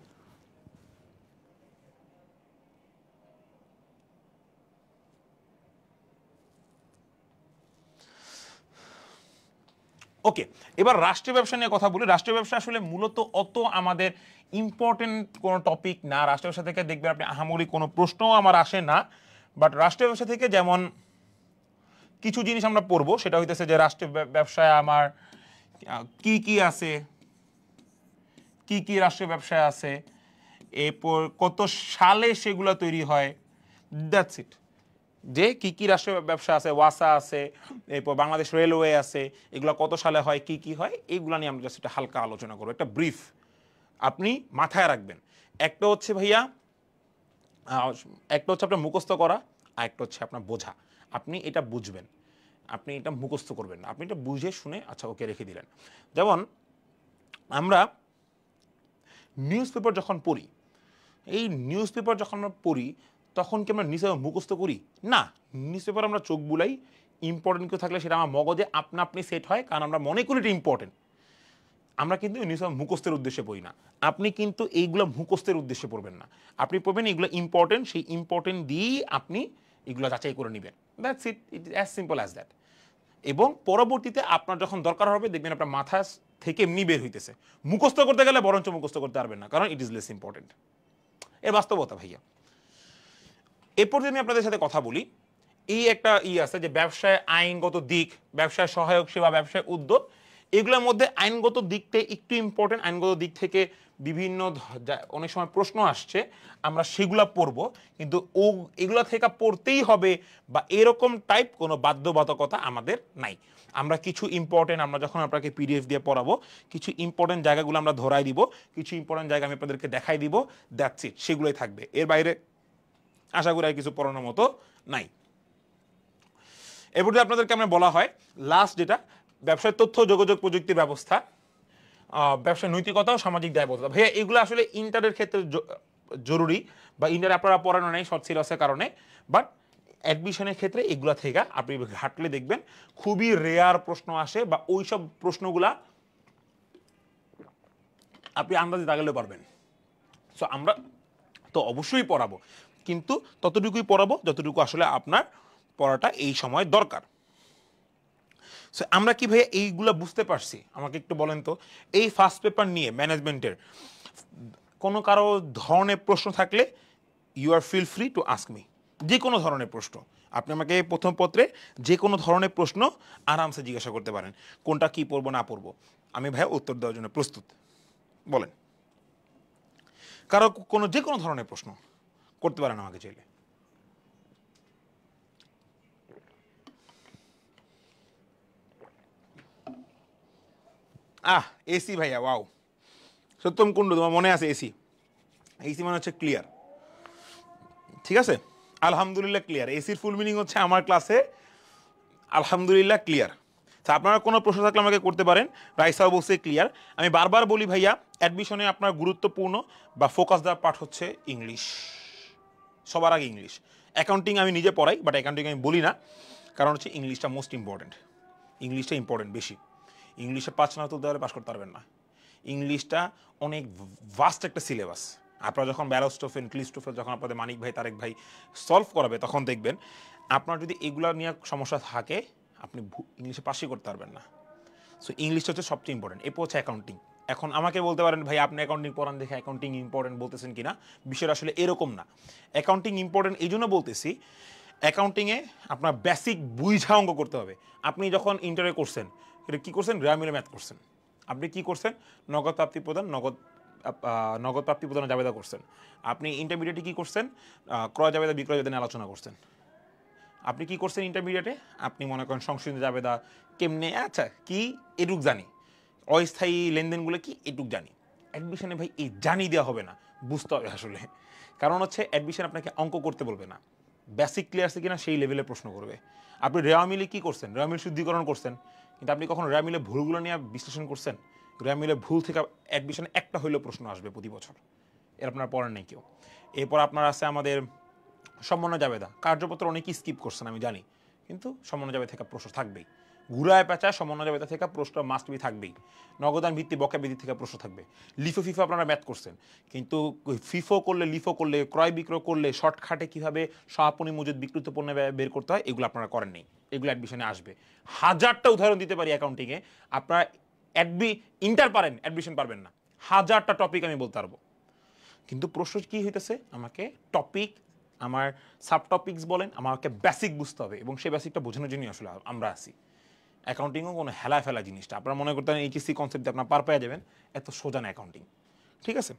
ওকে, এবার রাষ্ট্রীয় ব্যবসা নিয়ে কথা বলি। রাষ্ট্রীয় ব্যবসা আসলে মূলত অত আমাদের ইম্পর্টেন্ট কোনো টপিক না। রাষ্ট্রীয় ব্যবসা থেকে দেখবেন আপনি আহামরি কোনো প্রশ্নও আমার আসে না, বাট রাষ্ট্রীয় ব্যবসা থেকে যেমন কিছু জিনিস আমরা পড়বো, সেটা হইতেছে যে রাষ্ট্রীয় ব্যবসায় আমার কি কি আছে, কি কি রাষ্ট্রীয় ব্যবসায় আছে, এরপর কত সালে সেগুলো তৈরি হয়, দ্যাটস ইট। যে কি কি রাষ্ট্রীয় ব্যবসা আছে, ওয়াসা আছে, এরপর বাংলাদেশ রেলওয়ে আছে, এগুলো কত সালে হয়, কি কি হয়, এইগুলো নিয়ে আমরা জাস্ট একটা হালকা আলোচনা করবো, একটা ব্রিফ আপনি মাথায় রাখবেন। একটা হচ্ছে ভাইয়া, একটা হচ্ছে আপনার মুখস্থ করা, আর একটা হচ্ছে আপনার বোঝা। আপনি এটা বুঝবেন, আপনি এটা মুখস্থ করবেন না, আপনি এটা বুঝে শুনে আচ্ছা ওকে রেখে দিলেন। যেমন আমরা নিউজ পেপার যখন পড়ি, এই নিউজ পেপার যখন আমরা পড়ি তখন কি আমরা নিউজ পেপার মুখস্থ করি? না, নিউজ পেপার আমরা চোখ বুলাই, ইম্পর্টেন্ট কেউ থাকলে সেটা আমার মগজে আপনা আপনি সেট হয়, কারণ আমরা মনে করি এটা ইম্পর্টেন্ট। আমরা কিন্তু নিউজ পেপার মুখস্থের উদ্দেশ্যে পড়ি না। আপনি কিন্তু এইগুলো মুখস্থের উদ্দেশ্যে পড়বেন না, আপনি পড়বেন এইগুলো ইম্পর্টেন্ট, সেই ইম্পর্টেন্ট দিয়েই আপনি এগুলো যাচাই করে নেবেন। That's it, it is as simple as that. এবং পরবর্তীতে আপনার যখন দরকার হবে দেখবেন আপনার মাথা থেকে এমনি বের হইতেছে। মুখস্থ করতে গেলে বরঞ্চ মুখস্থ করতে পারবেন না, কারণ ইট ইজ লেস ইম্পর্টেন্ট। এর বাস্তবতা ভাইয়া। এরপর যদি আমি আপনাদের সাথে কথা বলি, এই একটা আছে যে ব্যবসায় আইনগত দিক, ব্যবসায় সহায়ক সেবা, ব্যবসায় উদ্যোগ, এগুলোর মধ্যে আইনগত দিকটা একটু ইম্পর্টেন্ট। আইনগত দিক থেকে বিভিন্ন অনেক সময় প্রশ্ন আসছে, আমরা সেগুলা পড়ব, কিন্তু এগুলা থেকে পড়তেই হবে বা এরকম টাইপ কোনো বাধ্যবাধকতা আমাদের নাই। আমরা কিছু ইম্পর্টেন্ট, আমরা যখন আপনাকে পিডিএফ দিয়ে পড়াবো, কিছু ইম্পর্টেন্ট জায়গাগুলো আমরা ধরাই দিব, কিছু ইম্পর্টেন্ট জায়গা আমি আপনাদেরকে দেখাই দিব, দ্যাটস ইট, সেগুলোই থাকবে। এর বাইরে আশা করি আর কিছু পড়ানোর মতো নাই। এরপরে আপনাদেরকে আমরা বলা হয় লাস্ট যেটা, ব্যবসায় তথ্য যোগাযোগ প্রযুক্তির ব্যবস্থা, ব্যবসায় নৈতিকতা ও সামাজিক দায়বদ্ধতা। ভাইয়া এগুলো আসলে ইন্টারের ক্ষেত্রে জরুরি, বা ইন্টারে আপনারা পড়ানো নেই শর্ট সিলেবাসের কারণে, বাট অ্যাডমিশনের ক্ষেত্রে এগুলা থেকে আপনি ঘাটলে দেখবেন খুবই রেয়ার প্রশ্ন আসে, বা ওইসব প্রশ্নগুলা আপনি আন্দাজে দাগালেও পারবেন। সো আমরা তো অবশ্যই পড়াবো, কিন্তু ততটুকুই পড়াবো যতটুকু আসলে আপনার পড়াটা এই সময় দরকার। সো আমরা কি ভাইয়া এইগুলো বুঝতে পারছি? আমাকে একটু বলেন তো, এই ফার্স্ট পেপার নিয়ে ম্যানেজমেন্টের কোনো কারো ধরনের প্রশ্ন থাকলে you are feel free to ask me. যে কোনো ধরনের প্রশ্ন আপনি আমাকে প্রথম পত্রে যে কোনো ধরনের প্রশ্ন আরামসে জিজ্ঞাসা করতে পারেন, কোনটা কি পড়বো না পড়বো, আমি ভাইয়া উত্তর দেওয়ার জন্য প্রস্তুত। বলেন, কারো কোনো যে কোনো ধরনের প্রশ্ন করতে পারেন আমাকে চাইলে। এসি ভাইয়া, ওয়াও, সত্যম কুণ্ডু, তোমার মনে আছে এসি? এসি মানে হচ্ছে ক্লিয়ার, ঠিক আছে, আলহামদুলিল্লাহ ক্লিয়ার। এসির ফুল মিনিং হচ্ছে আমার ক্লাসে আলহামদুলিল্লাহ ক্লিয়ার। আপনারা কোনো প্রশ্ন থাকলে আমাকে করতে পারেন। রাইসা অবশ্যই ক্লিয়ার। আমি বারবার বলি ভাইয়া, অ্যাডমিশনে আপনার গুরুত্বপূর্ণ বা ফোকাস দেওয়ার পার্ট হচ্ছে ইংলিশ, সবার আগে ইংলিশ। অ্যাকাউন্টিং আমি নিজে পড়াই, বাট অ্যাকাউন্টিং আমি বলি না, কারণ হচ্ছে ইংলিশটা মোস্ট ইম্পর্টেন্ট। ইংলিশটা ইম্পর্টেন্ট বেশি। ইংলিশে 5 না তুলতে হলে পাস করতে পারবেন না। ইংলিশটা অনেক ভাস্ট একটা সিলেবাস। আপনারা যখন ব্যারোস্টোফেন, ক্লিস্টোফেল, যখন আপনাদের মানিক ভাই, তারেক ভাই সলভ করাবে, তখন দেখবেন আপনার যদি এগুলো নিয়ে সমস্যা থাকে, আপনি ইংলিশে পাসই করতে পারবেন না। সো ইংলিশটা হচ্ছে সবচেয়ে ইম্পর্টেন্ট। এরপর হচ্ছে অ্যাকাউন্টিং। এখন আমাকে বলতে পারেন ভাই আপনি অ্যাকাউন্টিং পড়ান দেখে অ্যাকাউন্টিং ইম্পর্টেন্ট বলতেছেন কিনা, বিষয়টা আসলে এরকম না। অ্যাকাউন্টিং ইম্পর্টেন্ট এই জন্য বলতেছি, অ্যাকাউন্টিংয়ে আপনার বেসিক বুঝা অঙ্ক করতে হবে। আপনি যখন ইন্টারে করছেন, এটা কী করছেন? রেয়ামিলে ম্যাথ করছেন। আপনি কি করছেন? নগদ প্রাপ্তি প্রদান, নগদ প্রাপ্তি প্রদানের জাবেদা করছেন। আপনি ইন্টারমিডিয়েটে কি করছেন? ক্রয় জাবেদা বিক্রয় জাবেদা নিয়ে আলোচনা করছেন। আপনি কি করছেন ইন্টারমিডিয়েটে? আপনি মনে করেন সংশোধিত জাবেদা কেমনে, আচ্ছা কি এটুক জানি, অস্থায়ী লেনদেনগুলো কি এটুক জানি। অ্যাডমিশনে ভাই এই জানি দেওয়া হবে না, বুঝতে হবে আসলে। কারণ হচ্ছে অ্যাডমিশন আপনাকে অঙ্ক করতে বলবে না, বেসিক ক্লিয়ার আছে কিনা সেই লেভেলে প্রশ্ন করবে। আপনি রেওয়া মিলে কী করছেন? রেওয়া মিল শুদ্ধিকরণ করছেন, কিন্তু আপনি কখনো রেওয়া মিলে ভুলগুলো নিয়ে বিশ্লেষণ করছেন? রেওয়া মিলে ভুল থেকে অ্যাডমিশনে একটা হইলেও প্রশ্ন আসবে প্রতি বছর, এর আপনার পড়েন নাই কেউ। এরপর আপনার আছে আমাদের সমন্বয় জাবেদা, কার্যপত্র অনেকেই স্কিপ করছেন আমি জানি, কিন্তু সমন্বয় জাবেদা থেকে প্রশ্ন থাকবেই। ঘুরায় পেঁচায় সমন্বয় জাবেদা থেকে প্রশ্ন মাস্ট বি থাকবেই। নগদান ভিত্তি বকেয়া ভিত্তি থেকে প্রশ্ন থাকবে। লিফো ফিফো আপনারা ম্যাথ করছেন, কিন্তু ফিফো করলে লিফো করলে ক্রয় বিক্রয় করলে শর্টকাটে কীভাবে সমাপনী মজুদ বিক্রিত পণ্য বের করতে হয় এগুলো আপনারা করেন নেই, এগুলো অ্যাডমিশনে আসবে। হাজারটা উদাহরণ দিতে পারি অ্যাকাউন্টিংয়ে, আপনারা ইন্টার পারেন, অ্যাডমিশন পারবেন না। হাজারটা টপিক আমি বলতে পারবো, কিন্তু প্রশ্ন কি হইতেছে, আমাকে টপিক, আমার সাব টপিকস বলেন, আমাকে বেসিক বুঝতে হবে, এবং সেই বেসিকটা বোঝানোর জন্যই আসলে আমরা আসি। অ্যাকাউন্টিংও কোনো হেলা ফেলা জিনিসটা আপনারা মনে করতেন এইচএসসি কনসেপ্টে আপনার পার পেয়ে যাবেন, এত সোজা না অ্যাকাউন্টিং, ঠিক আছে?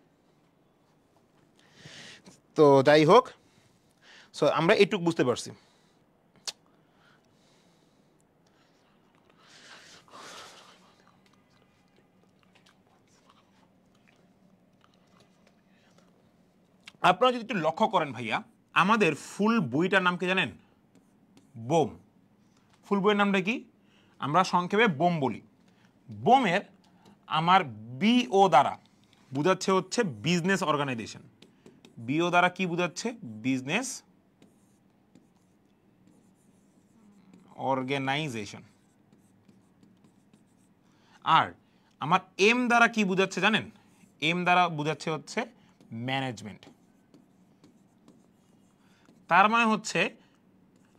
তো যাই হোক, সো আমরা এইটুকু বুঝতে পারছি। আপনারা যদি একটু লক্ষ্য করেন ভাইয়া, আমাদের ফুল বইটার নাম কি জানেন? বোম। ফুল বইয়ের নামটা কি? আমরা সংক্ষেপে বোম বলি। বোমের আমার বিও দ্বারা বুঝাচ্ছে হচ্ছে বিজনেস অর্গানাইজেশন। বিও দ্বারা কি বুঝাচ্ছে? Business organisation. আর আমার এম দ্বারা কি বুঝাচ্ছে জানেন? এম দ্বারা বুঝাচ্ছে হচ্ছে ম্যানেজমেন্ট। তার মানে হচ্ছে,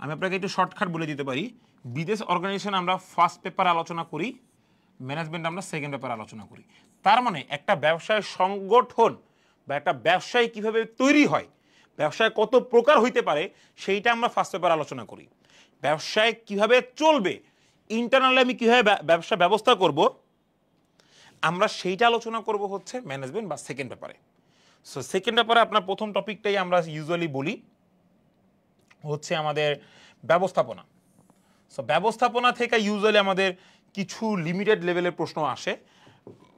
আমি আপনাকে একটু শর্টকাট বলে দিতে পারি, বিজনেস অর্গানাইজেশন আমরা ফার্স্ট পেপারে আলোচনা করি, ম্যানেজমেন্ট আমরা সেকেন্ড পেপারে আলোচনা করি। তার মানে একটা ব্যবসায় সংগঠন বা একটা ব্যবসায় কিভাবে তৈরি হয়, ব্যবসায় কত প্রকার হইতে পারে, সেইটা আমরা ফার্স্ট পেপারে আলোচনা করি। ব্যবসায় কিভাবে চলবে, ইন্টারনালি আমি কিভাবে ব্যবসা ব্যবস্থা করব, আমরা সেইটা আলোচনা করব হচ্ছে ম্যানেজমেন্ট বা সেকেন্ড পেপারে। সো সেকেন্ড পেপারে আপনার প্রথম টপিকটাই আমরা ইউজুয়ালি বলি হচ্ছে আমাদের ব্যবস্থাপনা। সো ব্যবস্থাপনা থেকে ইউজুয়ালি আমাদের কিছু লিমিটেড লেভেলের প্রশ্ন আসে,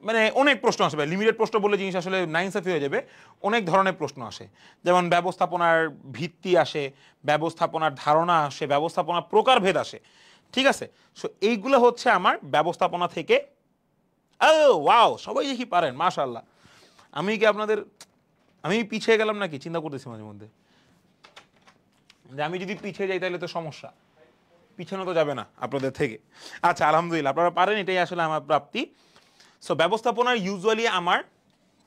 মানে অনেক প্রশ্ন আসবে। লিমিটেড প্রশ্ন বলে জিনিস আসলে নাইনসাফি হয়ে যাবে, অনেক ধরনের প্রশ্ন আসে। যেমন ব্যবস্থাপনার ভিত্তি আসে, ব্যবস্থাপনার ধারণা আসে, ব্যবস্থাপনার প্রকারভেদ আসে, ঠিক আছে? সো এইগুলো হচ্ছে আমার ব্যবস্থাপনা থেকে। ওয়াও, সবাই দেখি পারেন, মাশাআল্লাহ। আমি কি আপনাদের, আমি পিছিয়ে গেলাম নাকি চিন্তা করতেছি মাঝে মধ্যে, যে আমি যদি পিছিয়ে যাই তাহলে তো সমস্যা, পিছানো তো যাবে না আপনাদের থেকে। আচ্ছা, আলহামদুলিল্লাহ আপনারা পারেন, এটাই আসলে আমার প্রাপ্তি। সো ব্যবস্থাপনার ইউজুয়ালি আমার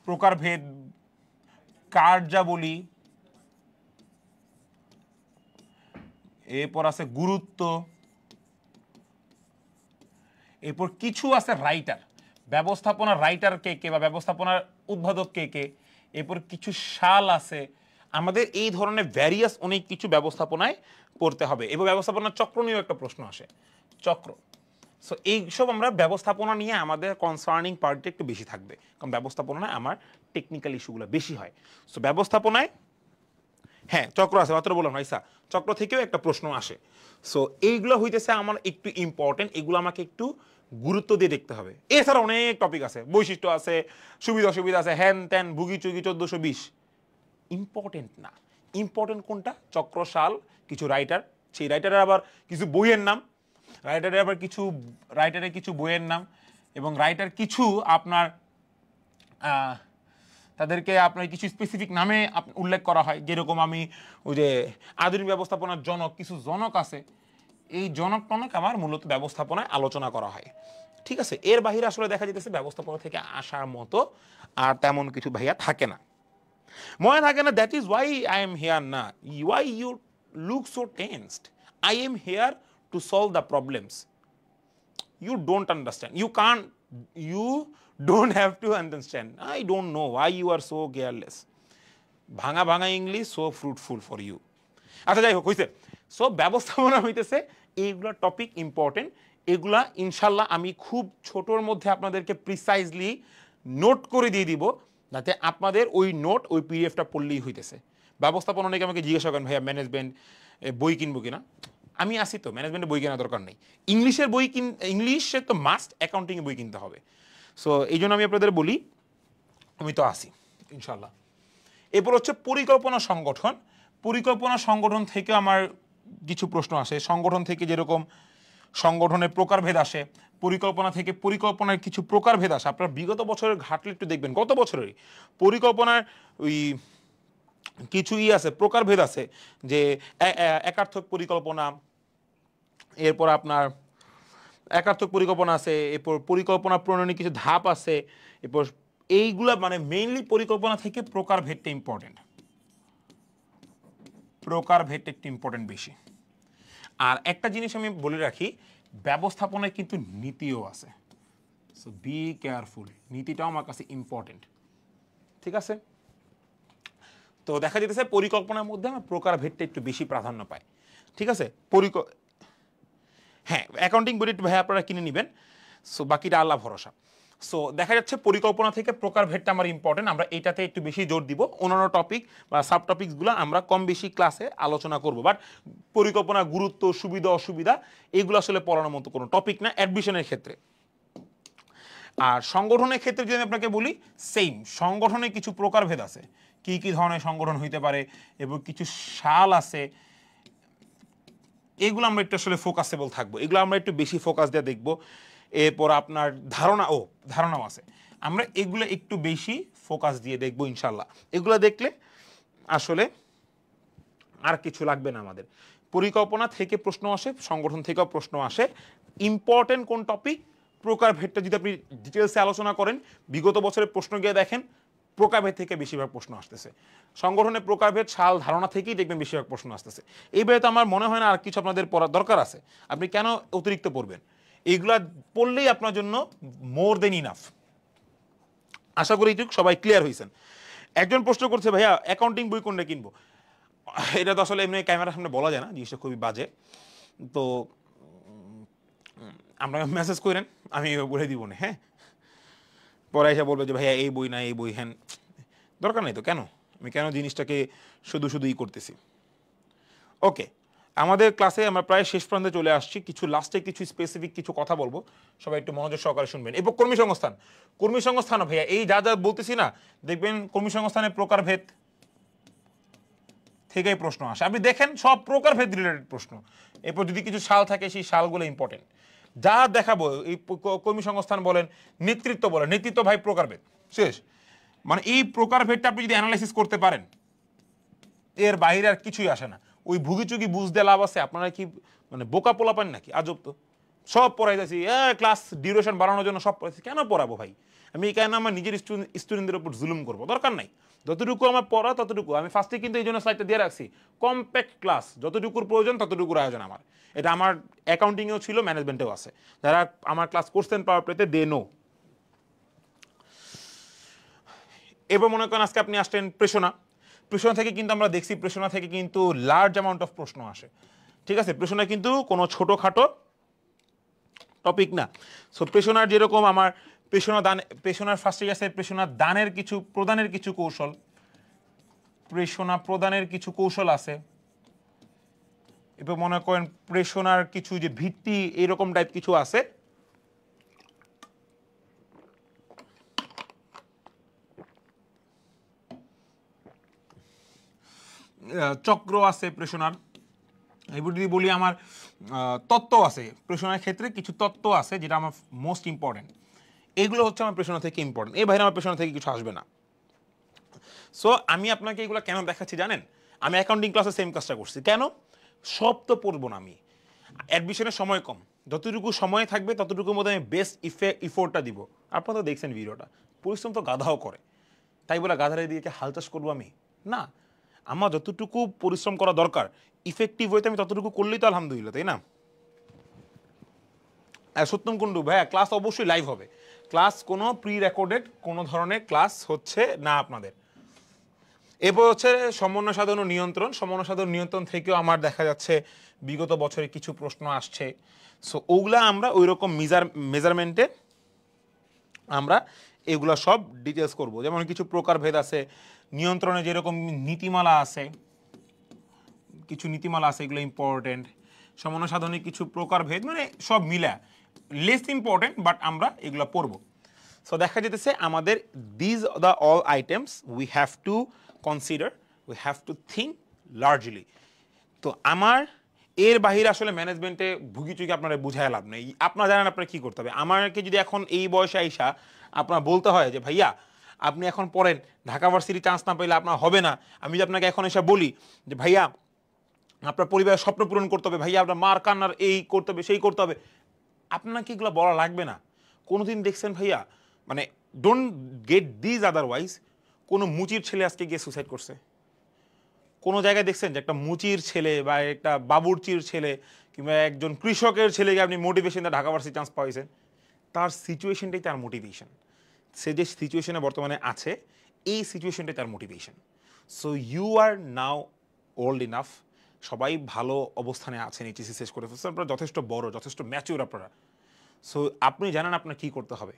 প্রকারভেদ, কার্যাবলী, এরপর আছে গুরুত্ব, এরপর কিছু আছে রাইটার, ব্যবস্থাপনার রাইটার কে কে বা ব্যবস্থাপনার উদ্বোধক কে কে, এরপর কিছু সাল আছে। আমাদের এই ধরনের ভ্যারিয়াস অনেক কিছু ব্যবস্থাপনায় পড়তে হবে। এবং ব্যবস্থাপনার চক্র নিয়েও একটা প্রশ্ন আসে, চক্র। সো এইসব আমরা ব্যবস্থাপনা নিয়ে আমাদের কনসার্নিং পার্টটা একটু বেশি থাকবে, কারণ ব্যবস্থাপনায় আমার টেকনিক্যাল ইস্যুগুলো বেশি হয়। সো ব্যবস্থাপনায় হ্যাঁ চক্র আছে, মাত্র বললাম রাইসা, চক্র থেকেও একটা প্রশ্ন আসে। সো এইগুলো হইতেছে আমার একটু ইম্পর্টেন্ট, এগুলো আমাকে একটু গুরুত্ব দিয়ে দেখতে হবে। এছাড়া অনেক টপিক আছে, বৈশিষ্ট্য আছে, সুবিধা অসুবিধা আছে, হ্যান ত্যান ভুগি চুগি 1420, ইম্পর্টেন্ট না। ইম্পর্টেন্ট কোনটা? চক্র, সাল, কিছু রাইটার, সেই রাইটারের আবার কিছু বইয়ের নাম, রাইটারের কিছু বইয়ের নাম, এবং রাইটার কিছু আপনার তাদেরকে আপনার কিছু স্পেসিফিক নামে উল্লেখ করা হয়। যেরকম আমি ওই যে আধুনিক ব্যবস্থাপনার জনক, কিছু জনক আছে, এই জনক টনক আমার মূলত ব্যবস্থাপনায় আলোচনা করা হয়, ঠিক আছে? এর বাহিরে আসলে দেখা যেতেছে ব্যবস্থাপনা থেকে আসার মতো আর তেমন কিছু ভাইয়া থাকে না, মনে থাকে না। That is why I am here না, why you look so tensed, I am here to solve the problems. You don't understand, you don't have to understand. I don't know why you are so careless. ভাঙা ভাঙা English, so fruitful for you. আচ্ছা যাই হোক, হইছে। So ব্যবস্থাপনা হইতেছে এইগুলা topic important, এগুলা ইনশাল্লাহ আমি খুব ছোটোর মধ্যে আপনাদেরকে প্রিসাইজলি নোট করে দিয়ে দিব, যাতে আপনাদের ওই নোট ওই পিডিএফটা পড়লেই হইতেছে। ব্যবস্থাপনা অনেকে আমাকে জিজ্ঞাসা করেন ভাইয়া ম্যানেজমেন্ট বই কিনবো কিনা, আমি আসি তো, ম্যানেজমেন্টের বই কেনার দরকার নেই, ইংলিশের বই ইংলিশে তো মাস্ট, অ্যাকাউন্টিংয়ের বই কিনতে হবে। সো এই জন্য আমি আপনাদের বলি, আমি তো আসি ইনশাল্লাহ। এরপর হচ্ছে পরিকল্পনা সংগঠন। পরিকল্পনা সংগঠন থেকে আমার কিছু প্রশ্ন আসে। সংগঠন থেকে যেরকম সংগঠনের প্রকারভেদ আসে, পরিকল্পনা থেকে পরিকল্পনার কিছু প্রকারভেদ আসে। আপনার বিগত বছরের ঘাটলে একটু দেখবেন, গত বছরেরই পরিকল্পনার ওই কিছু আছে, প্রকারভেদ আছে, যে একার্থক পরিকল্পনা, এরপর আপনার একার্থক পরিকল্পনা আছে, এরপর পরিকল্পনা প্রণয়নের কিছু ধাপ আছে, এরপর এইগুলা মানে মেইনলি পরিকল্পনা থেকে প্রকারভেদটা ইম্পর্টেন্ট, প্রকারভেদটা একটু ইম্পর্টেন্ট বেশি। আর একটা জিনিস আমি বলে রাখি, ব্যবস্থাপনায় কিন্তু নীতিও আছে, সো বি কেয়ারফুল, নীতিটাও আমার কাছে ইম্পর্টেন্ট, ঠিক আছে? তো দেখা যেতেছে পরিকল্পনার মধ্যে আমার প্রকারভেদটা একটু বেশি প্রাধান্য পায়, ঠিক আছে? হ্যাঁ, অ্যাকাউন্টিং বই একটু ভাই আপনারা কিনে নেবেন, সো বাকিটা আল্লাহ ভরসা। সো দেখা যাচ্ছে পরিকল্পনা থেকে প্রকারভেদটা আমার ইম্পর্টেন্ট, আমরা এটাতে একটু বেশি জোর দিব। অন্যান্য টপিক বা সাব টপিকসগুলো আমরা কম বেশি ক্লাসে আলোচনা করব, বাট পরিকল্পনার গুরুত্ব, সুবিধা অসুবিধা এগুলো আসলে পড়ানোর মতো কোনো টপিক না অ্যাডমিশনের ক্ষেত্রে। আর সংগঠনের ক্ষেত্রে যদি আমি আপনাকে বলি, সেম সংগঠনে কিছু প্রকারভেদ আছে, কি কি ধরনের সংগঠন হইতে পারে এবং কিছু সাল আছে, এগুলো আমরা একটু আসলে ফোকাসেবল থাকবো, এগুলো আমরা একটু বেশি ফোকাস দিয়ে দেখবো। এরপর আপনার ধারণাও আছে, আমরা এগুলো একটু বেশি ফোকাস দিয়ে দেখবো ইনশাল্লাহ। এগুলো দেখলে আসলে আর কিছু লাগবে না আমাদের। পরিকল্পনা থেকে প্রশ্ন আসে, সংগঠন থেকেও প্রশ্ন আসে। ইম্পর্টেন্ট কোন টপিক, প্রকারভেদটা যদি আপনি ডিটেলসে আলোচনা করেন, বিগত বছরের প্রশ্ন গিয়ে দেখেন, প্রকারভেদ থেকে বেশিরভাগ প্রশ্ন আসতেছে। সংগঠনের প্রকারভেদ, সাল, ধারণা থেকেই দেখবেন বেশিরভাগ প্রশ্ন আসতেছে। এইভাবে তো আমার মনে হয় না আর কিছু আপনাদের পড়ার দরকার আছে, আপনি কেন অতিরিক্ত পড়বেন? এইগুলা পড়লেই আপনার জন্য মোর দেন ইনাফ। আশা করি এইটুকু সবাই ক্লিয়ার হয়েছেন। একজন প্রশ্ন করছে, ভাইয়া অ্যাকাউন্টিং বই কোনটা কিনবো? এটা তো আসলে এমনি ক্যামেরার সামনে বলা যায় না, জিনিসটা খুবই বাজে। তো আপনারা মেসেজ করেন, আমি বলে দিব না, হ্যাঁ? পরে এসে বলবে যে ভাইয়া এই বই না এই বই, হ্যাঁ দরকার নেই তো, কেন আমি কেন জিনিসটাকে শুধুই করতেছি। ওকে, আমাদের ক্লাসে আমরা প্রায় শেষ প্রান্তে চলে আসছি। কিছু লাস্টে কিছু স্পেসিফিক কিছু কথা বলবো, সবাই একটু মনোযোগ সহকারে শুনবেন। এরপর কর্মী সংস্থান ভাইয়া এই যা যা বলতেছি না, দেখবেন কর্মী সংস্থানের প্রকারভেদ থেকেই প্রশ্ন আসে। আপনি দেখেন সব প্রকারভেদ রিলেটেড প্রশ্ন। এরপর যদি কিছু সাল থাকে, সেই সালগুলো ইম্পর্টেন্ট। যা দেখাবো, এই কর্মী সংস্থান বলেন, নেতৃত্ব বলেন, নেতৃত্ব ভাই প্রকারভেদ শেষ। মানে এই প্রকারভেদটা আপনি যদি অ্যানালাইসিস করতে পারেন, এর বাইরে আর কিছুই আসে না। ওই ভুগিচুগি বুঝতে লাভ আছে? আপনারা কি মানে বোকা পোলা পান নাকি? আজব তো, সব পড়াই যাচ্ছি ক্লাস ডিউরেশন বাড়ানোর জন্য সব পড়াইছি। কেন পড়াবো ভাই? আমি কেন আমার নিজের স্টুডেন্টদের উপর জুলুম করবো? দরকার নাই। যতটুকু আমার পড়া ততটুকু। আমি ফার্স্টে কিন্তু এই জন্য স্লাইডটা দিয়ে রাখছি, কম্প্যাক্ট ক্লাস, যতটুকুর প্রয়োজন ততটুকুর আয়োজন আমার। এটা আমার অ্যাকাউন্টিংয়েও ছিল, ম্যানেজমেন্টেও আছে। যারা আমার ক্লাস করছেন পাওয়ার প্লেতে, দে নো। এবার মনে করেন আজকে আপনি আসছেন প্রেষণা থেকে, কিন্তু আমরা দেখছি প্রেষণা থেকে কিন্তু লার্জ অ্যামাউন্ট অফ প্রশ্ন আসে, ঠিক আছে? প্রেষণা কিন্তু কোনো ছোটোখাটো টপিক না। সো প্রেষণার যেরকম আমার প্রেষণার ফার্স্টে আছে প্রেষণার প্রদানের কিছু কৌশল, প্রেষণা প্রদানের কিছু কৌশল আছে। এবার মনে করেন প্রেষণার কিছু যে ভিত্তি, এরকম টাইপ কিছু আছে। চক্র আছে প্রেষণার। এবার যদি বলি আমার তত্ত্ব আছে প্রেষণার ক্ষেত্রে, কিছু তত্ত্ব আছে যেটা আমার মোস্ট ইম্পর্টেন্ট। এগুলো হচ্ছে আমার প্রেষণা থেকে ইম্পর্টেন্ট। এই বাইরে আমার প্রেষণা থেকে কিছু আসবে না। সো আমি আপনাকে এগুলো কেন দেখাচ্ছি জানেন? আমি অ্যাকাউন্টিং ক্লাসে সেম কাজটা করছি। কেন? সব তো পড়বো না আমি, অ্যাডমিশনের সময় কম, যতটুকু সময় থাকবে ততটুকুর মধ্যে আমি বেস্ট ইফোর্টটা দিব। আপনারা তো দেখছেন ভিডিওটা, পরিশ্রম তো গাধাও করে, তাই বলে গাধারে দিয়ে হাল চাষ করবো আমি? না, আমার যতটুকু পরিশ্রম করা দরকার ইফেক্টিভ হইতে আমি ততটুকু করলেই তো আলহামদুলিল্লাহ, তাই না? সত্যম কুন্ডু ভাইয়া, ক্লাস অবশ্যই লাইভ হবে। ক্লাস কোনো প্রি রেকর্ডেড কোনো ধরনের ক্লাস হচ্ছে না আপনাদের। এরপর হচ্ছে সমন্বয় সাধন ও নিয়ন্ত্রণ। সমন্বয় সাধন নিয়ন্ত্রণ থেকেও আমার দেখা যাচ্ছে বিগত বছরে কিছু প্রশ্ন আসছে। সো ওগুলা আমরা ওই রকম মেজারমেন্টে আমরা এগুলা সব ডিটেলস করব। যেমন কিছু প্রকারভেদ আছে, নিয়ন্ত্রণে যেরকম নীতিমালা আছে, কিছু নীতিমালা আছে, এগুলো ইম্পর্টেন্ট। সমন্বয় সাধনে কিছু প্রকারভেদ, মানে সব মিলা লেস ইম্পর্টেন্ট, বাট আমরা এগুলো পড়ব। সো দেখা যেতেছে আমাদের these the all items we have to consider, we have to think largely. তো আমার এর বাহিরে আসলে ম্যানেজমেন্টে ভুগি চুকি আপনারা বুঝায় লাভ নেই। আপনারা জানেন আপনার কি করতে হবে। আমাকে যদি এখন এই বয়সে আইসা আপনার বলতে হয় যে ভাইয়া আপনি এখন পড়েন, ঢাকা ভার্সিটি চান্স না পেলে আপনার হবে না, আমি যদি আপনাকে এখন এসে বলি যে ভাইয়া আপনার পরিবারের স্বপ্ন পূরণ করতে হবে, ভাইয়া আপনার মার কান্নার এই করতে হবে সেই করতে হবে, আপনাকে এগুলো বলা লাগবে না। কোনোদিন দেখছেন ভাইয়া মানে ডোন্ট গেট দিজ আদারওয়াইজ কোনো মুচির ছেলে আজকে গিয়ে সুসাইড করছে? কোনো জায়গায় দেখছেন যে একটা মুচির ছেলে বা একটা বাবুরচির ছেলে কিংবা একজন কৃষকের ছেলেকে আপনি মোটিভেশন দিয়ে ঢাকা ভার্সিটি চান্স পাইছেন? তার সিচুয়েশনটাই তার মোটিভেশন। সে যে সিচুয়েশনে বর্তমানে আছে এই সিচুয়েশনটাই তার motivation. So you are now old enough, সবাই ভালো অবস্থানে আছেন, এইচএসসি শেষ করে ফেলছেন, আপনারা যথেষ্ট বড়, যথেষ্ট ম্যাচিউর আপনারা। সো আপনি জানেন আপনার কী করতে হবে,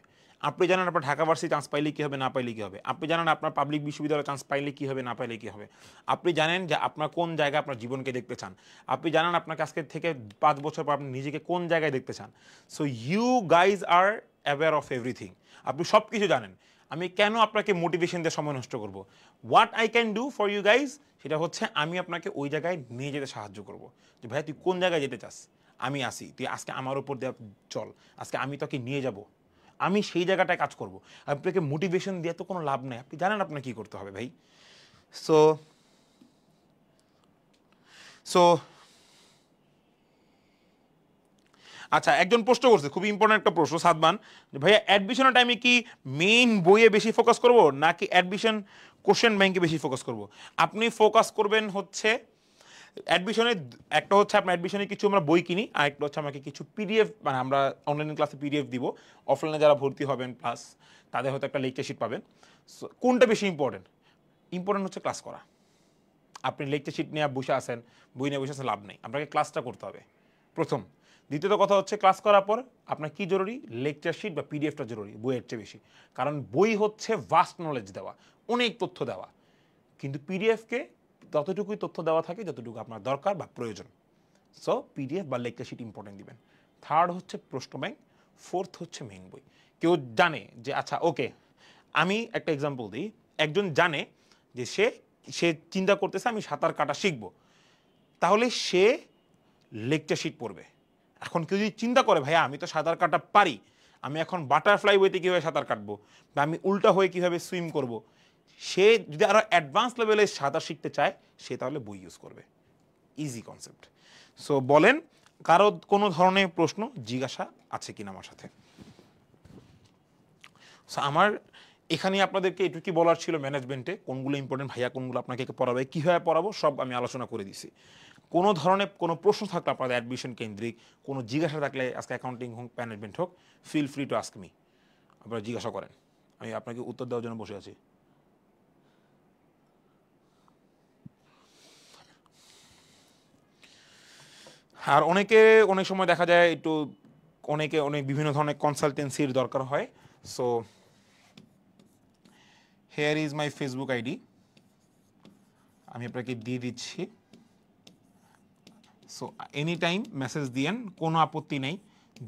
আপনি জানেন আপনার ঢাকা ভার্সিটি চান্স পাইলে কী হবে না পাইলে কী হবে, আপনি জানেন আপনার পাবলিক বিশ্ববিদ্যালয়ে চান্স পাইলে কী হবে না পাইলে কী হবে, আপনি জানেন যে আপনার কোন জায়গায় আপনার জীবনকে দেখতে চান, আপনি জানেন আপনাকে আজকে থেকে 5 বছর পর আপনি নিজেকে কোন জায়গায় দেখতে চান। So you guys are aware of everything, আপনি সব কিছু জানেন। আমি কেন আপনাকে মোটিভেশন দিয়ে সময় নষ্ট করব? What I can do for you guys, সেটা হচ্ছে আমি আপনাকে ওই জায়গায় নিয়ে যেতে সাহায্য করব। যে ভাই তুই কোন জায়গায় যেতে চাস, আমি আসি, তুই আজকে আমার উপর দিয়ে চল, আজকে আমি তোকে নিয়ে যাব, আমি সেই জায়গাটায় কাজ করব। আপনাকে মোটিভেশন দিয়ে তো কোনো লাভ নেই, আপনি জানেন আপনার কী করতে হবে ভাই। সো সো আচ্ছা, একজন প্রশ্ন করছে, খুবই ইম্পর্টেন্ট একটা প্রশ্ন, সাদমান, ভাইয়া অ্যাডমিশনের টাইমে কি মেইন বইয়ে বেশি ফোকাস করব নাকি অ্যাডমিশন কোশ্চেন ব্যাংকে বেশি ফোকাস করব? আপনি ফোকাস করবেন হচ্ছে অ্যাডমিশনে, একটা হচ্ছে আপনার অ্যাডমিশনে কিছু আমরা বই কিনি, আর একটা হচ্ছে আমাকে কিছু পিডিএফ, মানে আমরা অনলাইন ক্লাসে পিডিএফ দিব, অফলাইনে যারা ভর্তি হবেন প্লাস তাদের হয়তো একটা লেকচার শিট পাবেন। সো কোনটা বেশি ইম্পর্টেন্ট? ইম্পর্টেন্ট হচ্ছে ক্লাস করা। আপনি লেকচার শিট নিয়ে বসে আসেন, বই নিয়ে বসে আসেন, লাভ নেই, আপনাকে ক্লাসটা করতে হবে প্রথম। দ্বিতীয়ত কথা হচ্ছে ক্লাস করার পর আপনার কি জরুরি? লেকচার শিট বা পিডিএফটা জরুরি বইয়ের চেয়ে বেশি। কারণ বই হচ্ছে ভাস্ট নলেজ দেওয়া, অনেক তথ্য দেওয়া, কিন্তু পিডিএফকে ততটুকুই তথ্য দেওয়া থাকে যতটুকু আপনার দরকার বা প্রয়োজন। সো পিডিএফ বা লেকচার শিট ইম্পর্টেন্ট দিবেন। থার্ড হচ্ছে প্রশ্ন ব্যাংক, ফোর্থ হচ্ছে মেইন বই। কেউ জানে যে আচ্ছা ওকে, আমি একটা এক্সাম্পল দিই, একজন জানে যে সে চিন্তা করতেছে আমি সাঁতার কাটা শিখবো, তাহলে সে লেকচার শিট পড়বে। এখন কেউ যদি চিন্তা করে ভাইয়া আমি তো সাঁতার কাটা পারি, আমি এখন বাটারফ্লাই ওয়েতে কীভাবে সাঁতার কাটবো বা আমি উল্টা হয়ে কীভাবে সুইম করব, সে যদি আরও অ্যাডভান্স লেভেলে সাঁতার শিখতে চায় সে তাহলে বই ইউজ করবে। Easy concept. সো বলেন কারো কোনো ধরনের প্রশ্ন জিজ্ঞাসা আছে কিনা আমার সাথে? সো আমার এখানে আপনাদেরকে এটুকুই বলার ছিল, ম্যানেজমেন্টে কোনগুলো ইম্পর্টেন্ট, ভাইয়া কোনগুলো আপনাকে পড়াবে, কীভাবে পড়াবো সব আমি আলোচনা করে দিছি। কোনো ধরনের কোনো প্রশ্ন থাকলে আপনাদের অ্যাডমিশন কেন্দ্রিক কোনো জিজ্ঞাসা থাকলে, আজকে অ্যাকাউন্টিং হোক ম্যানেজমেন্ট হোক, feel free to ask me, আপনারা জিজ্ঞাসা করেন, আমি আপনাকে উত্তর দেওয়ার জন্য বসে আছি। আর অনেক সময় দেখা যায় একটু অনেক বিভিন্ন ধরনের কনসালটেন্সির দরকার হয়। So here is my Facebook ID, আমি আপনাকে দিয়ে দিচ্ছি। সো এনি টাইম মেসেজ দিয়েন, কোনো আপত্তি নেই,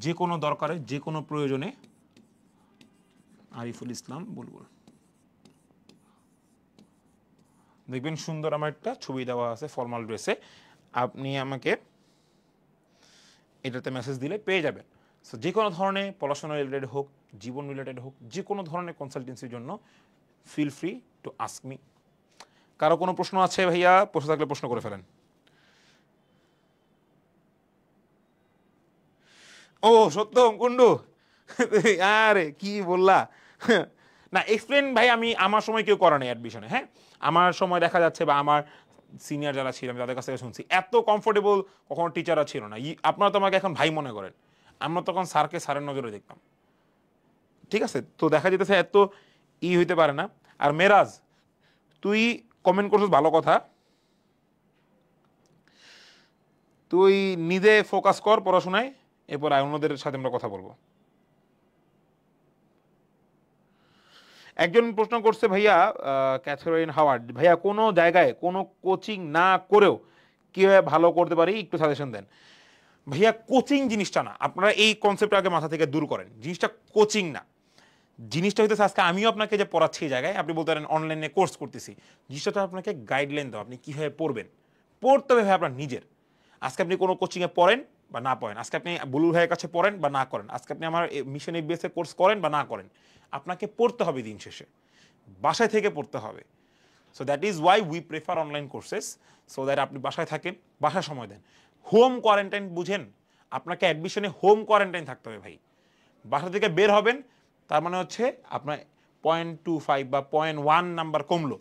যে কোনো দরকারে যে কোনো প্রয়োজনে। আরিফুল ইসলাম বুলবুল, দেখবেন সুন্দর আমার একটা ছবি দেওয়া আছে ফর্মাল ড্রেসে, আপনি আমাকে এটাতে মেসেজ দিলে পেয়ে যাবেন। সো যে কোনো ধরনের পড়াশোনা রিলেটেড হোক, জীবন রিলেটেড হোক, যে কোনো ধরনের কনসালটেন্সির জন্য feel free to ask me. কারো কোনো প্রশ্ন আছে ভাইয়া? প্রশ্ন থাকলে প্রশ্ন করে ফেলেন। ও সত্যম কুন্ডু, আরে কি বললা না, এক্সপ্লেন ভাই, আমার সময় কেউ করে নাই অ্যাডমিশনে। হ্যাঁ, আমার সময় দেখা যাচ্ছে বা আমার সিনিয়র যারা ছিল আমি তাদের কাছ থেকে শুনছি, এত কমফোর্টেবল কখনো টিচাররা ছিল না। আপনারা তো আমাকে এখন ভাই মনে করেন, আমরা তখন স্যারকে স্যারের নজরে দেখতাম। ঠিক আছে, তো দেখা যেতেছে এত হইতে পারে না। আর মেরাজ, তুই কমেন্ট করছিস ভালো কথা, তুই নিজে ফোকাস কর পড়াশোনায়, এরপর অন্যদের সাথে আমরা কথা বলবো। একজন প্রশ্ন করছে ভাইয়া, ক্যাথরিন হাওয়ার্ড, ভাইয়া কোনো জায়গায় কোনো কোচিং না করেও কীভাবে ভালো করতে পারি একটু সাজেশন দেন। ভাইয়া কোচিং জিনিসটা না, আপনারা এই কনসেপ্টটা আগে মাথা থেকে দূর করেন। জিনিসটা কোচিং না, জিনিসটা হইতেছে আজকে আমিও আপনাকে যে পড়াচ্ছি এই জায়গায়, আপনি বলতে পারেন অনলাইনে কোর্স করতেছি, জিনিসটা তো আপনাকে গাইডলাইন দাও, আপনি কীভাবে পড়বেন, পড়তে হবে ভাই আপনার নিজের। আজকে আপনি কোনো কোচিংয়ে পড়েন বা না পড়েন, আজকে আপনি বুলুল ভাইয়ের কাছে পড়েন বা না করেন, আজকে আপনি আমার মিশন এফবিএস এর কোর্স করেন বা না করেন, আপনাকে পড়তে হবে দিন শেষে, বাসায় থেকে পড়তে হবে। So that is why we prefer online courses, so that আপনি বাসায় থাকেন, বাসায় সময় দেন। হোম কোয়ারেন্টাইন বুঝেন, আপনাকে অ্যাডমিশনে হোম কোয়ারেন্টাইন থাকতে হবে ভাই। বাসা থেকে বের হবেন, তার মানে হচ্ছে আপনার 0.25 বা 0.1 নাম্বার কমলো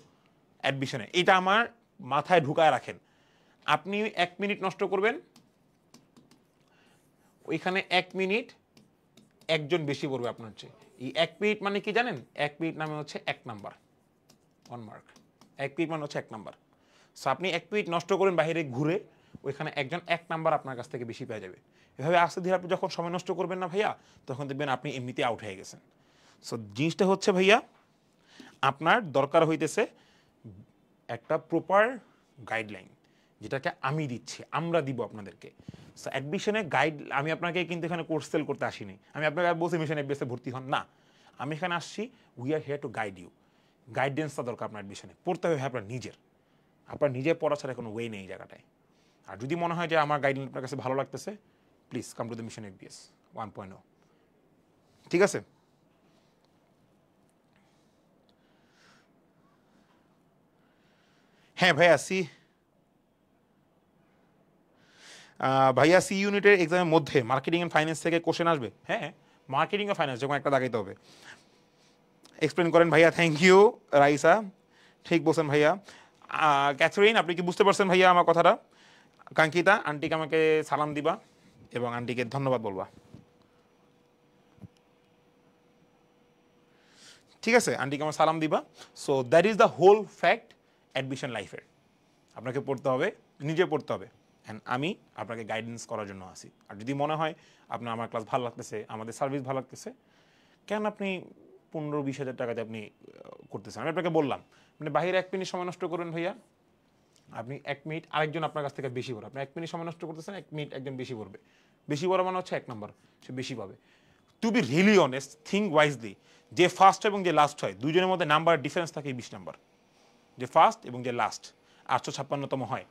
অ্যাডমিশনে, এটা আমার মাথায় ঢুকায় রাখেন। আপনি 1 মিনিট নষ্ট করবেন, ওইখানে 1 মিনিট একজন বেশি পড়বে আপনার হচ্ছে। এই 1 মিনিট মানে কি জানেন? 1 মিনিট নামে হচ্ছে 1 নাম্বার, 1 মার্ক। 1 মিনিট মানে হচ্ছে 1 নাম্বার। সো আপনি 1 মিনিট নষ্ট করেন বাইরে ঘুরে, ওইখানে একজন 1 নাম্বার আপনার কাছ থেকে বেশি পেয়ে যাবে। এভাবে আস্তে ধীরে আপনি যখন সময় নষ্ট করবেন না ভাইয়া, তখন দেখবেন আপনি এমনিতে আউট হয়ে গেছেন। সো জিনিসটা হচ্ছে ভাইয়া, আপনার দরকার হইতেছে একটা প্রপার গাইডলাইন, যেটাকে আমি দিচ্ছি, আমরা দিব আপনাদেরকে। সো অ্যাডমিশনে গাইড, আমি আপনাকে কিন্তু এখানে কোর্স সেল করতে আসিনি, আমি আপনাকে বলছি মিশন এফবিএসে ভর্তি হন না, আমি এখানে আসছি we are here to guide you. গাইডেন্সটা দরকার আপনার অ্যাডমিশনে, পড়তে হবে আপনার নিজের পড়া ছাড়া কোনো ওয়ে নেই এই জায়গাটায়। আর যদি মনে হয় যে আমার গাইডলাইন আপনার কাছে ভালো লাগতেছে, please come to the mission FBS 1.0। ঠিক আছে? হ্যাঁ ভাইয়া, ভাইয়া সি ইউনিটের এক্সামের মধ্যে মার্কেটিং অ্যান্ড ফাইন্যান্স থেকে কোশ্চেন আসবে? হ্যাঁ, মার্কেটিং আর ফাইন্যান্স যখন একটা দাগাইতে হবে। এক্সপ্লেন করেন ভাইয়া। থ্যাংক ইউ রাইসা, ঠিক বলছেন ভাইয়া। ক্যাথরিন, আপনি কি বুঝতে পারছেন ভাইয়া আমার কথাটা? কাঙ্ক্ষিতা, আন্টিকে আমাকে সালাম দিবা এবং আন্টিকে ধন্যবাদ বলবা, ঠিক আছে? আন্টিকে আমার সালাম দিবা। So that is the whole fact admission লাইফের। আপনাকে পড়তে হবে, নিজে পড়তে হবে, অ্যান্ড আমি আপনাকে গাইডেন্স করার জন্য আসি। আর যদি মনে হয় আপনার আমার ক্লাস ভালো লাগতেছে, আমাদের সার্ভিস ভালো লাগতেছে, কেন আপনি 15-20 হাজার টাকাতে আপনি করতেছেন? আমি আপনাকে বললাম, মানে বাইরে 1 মিনিট সময় নষ্ট করবেন ভাইয়া, আপনি 1 মিনিট আরেকজন আপনার কাছ থেকে বেশি পড়ে, আপনি 1 মিনিট সময় নষ্ট করতেছেন, 1 মিনিট একজন বেশি পড়বে। বেশি পড়া মানে হচ্ছে 1 নাম্বার, সে বেশি পাবে। To be really honest, think wisely, যে ফার্স্ট এবং যে লাস্ট হয়, দুজনের মধ্যে নাম্বার ডিফারেন্স থাকে 20 নাম্বার। যে ফার্স্ট এবং যে লাস্ট 856তম হয়,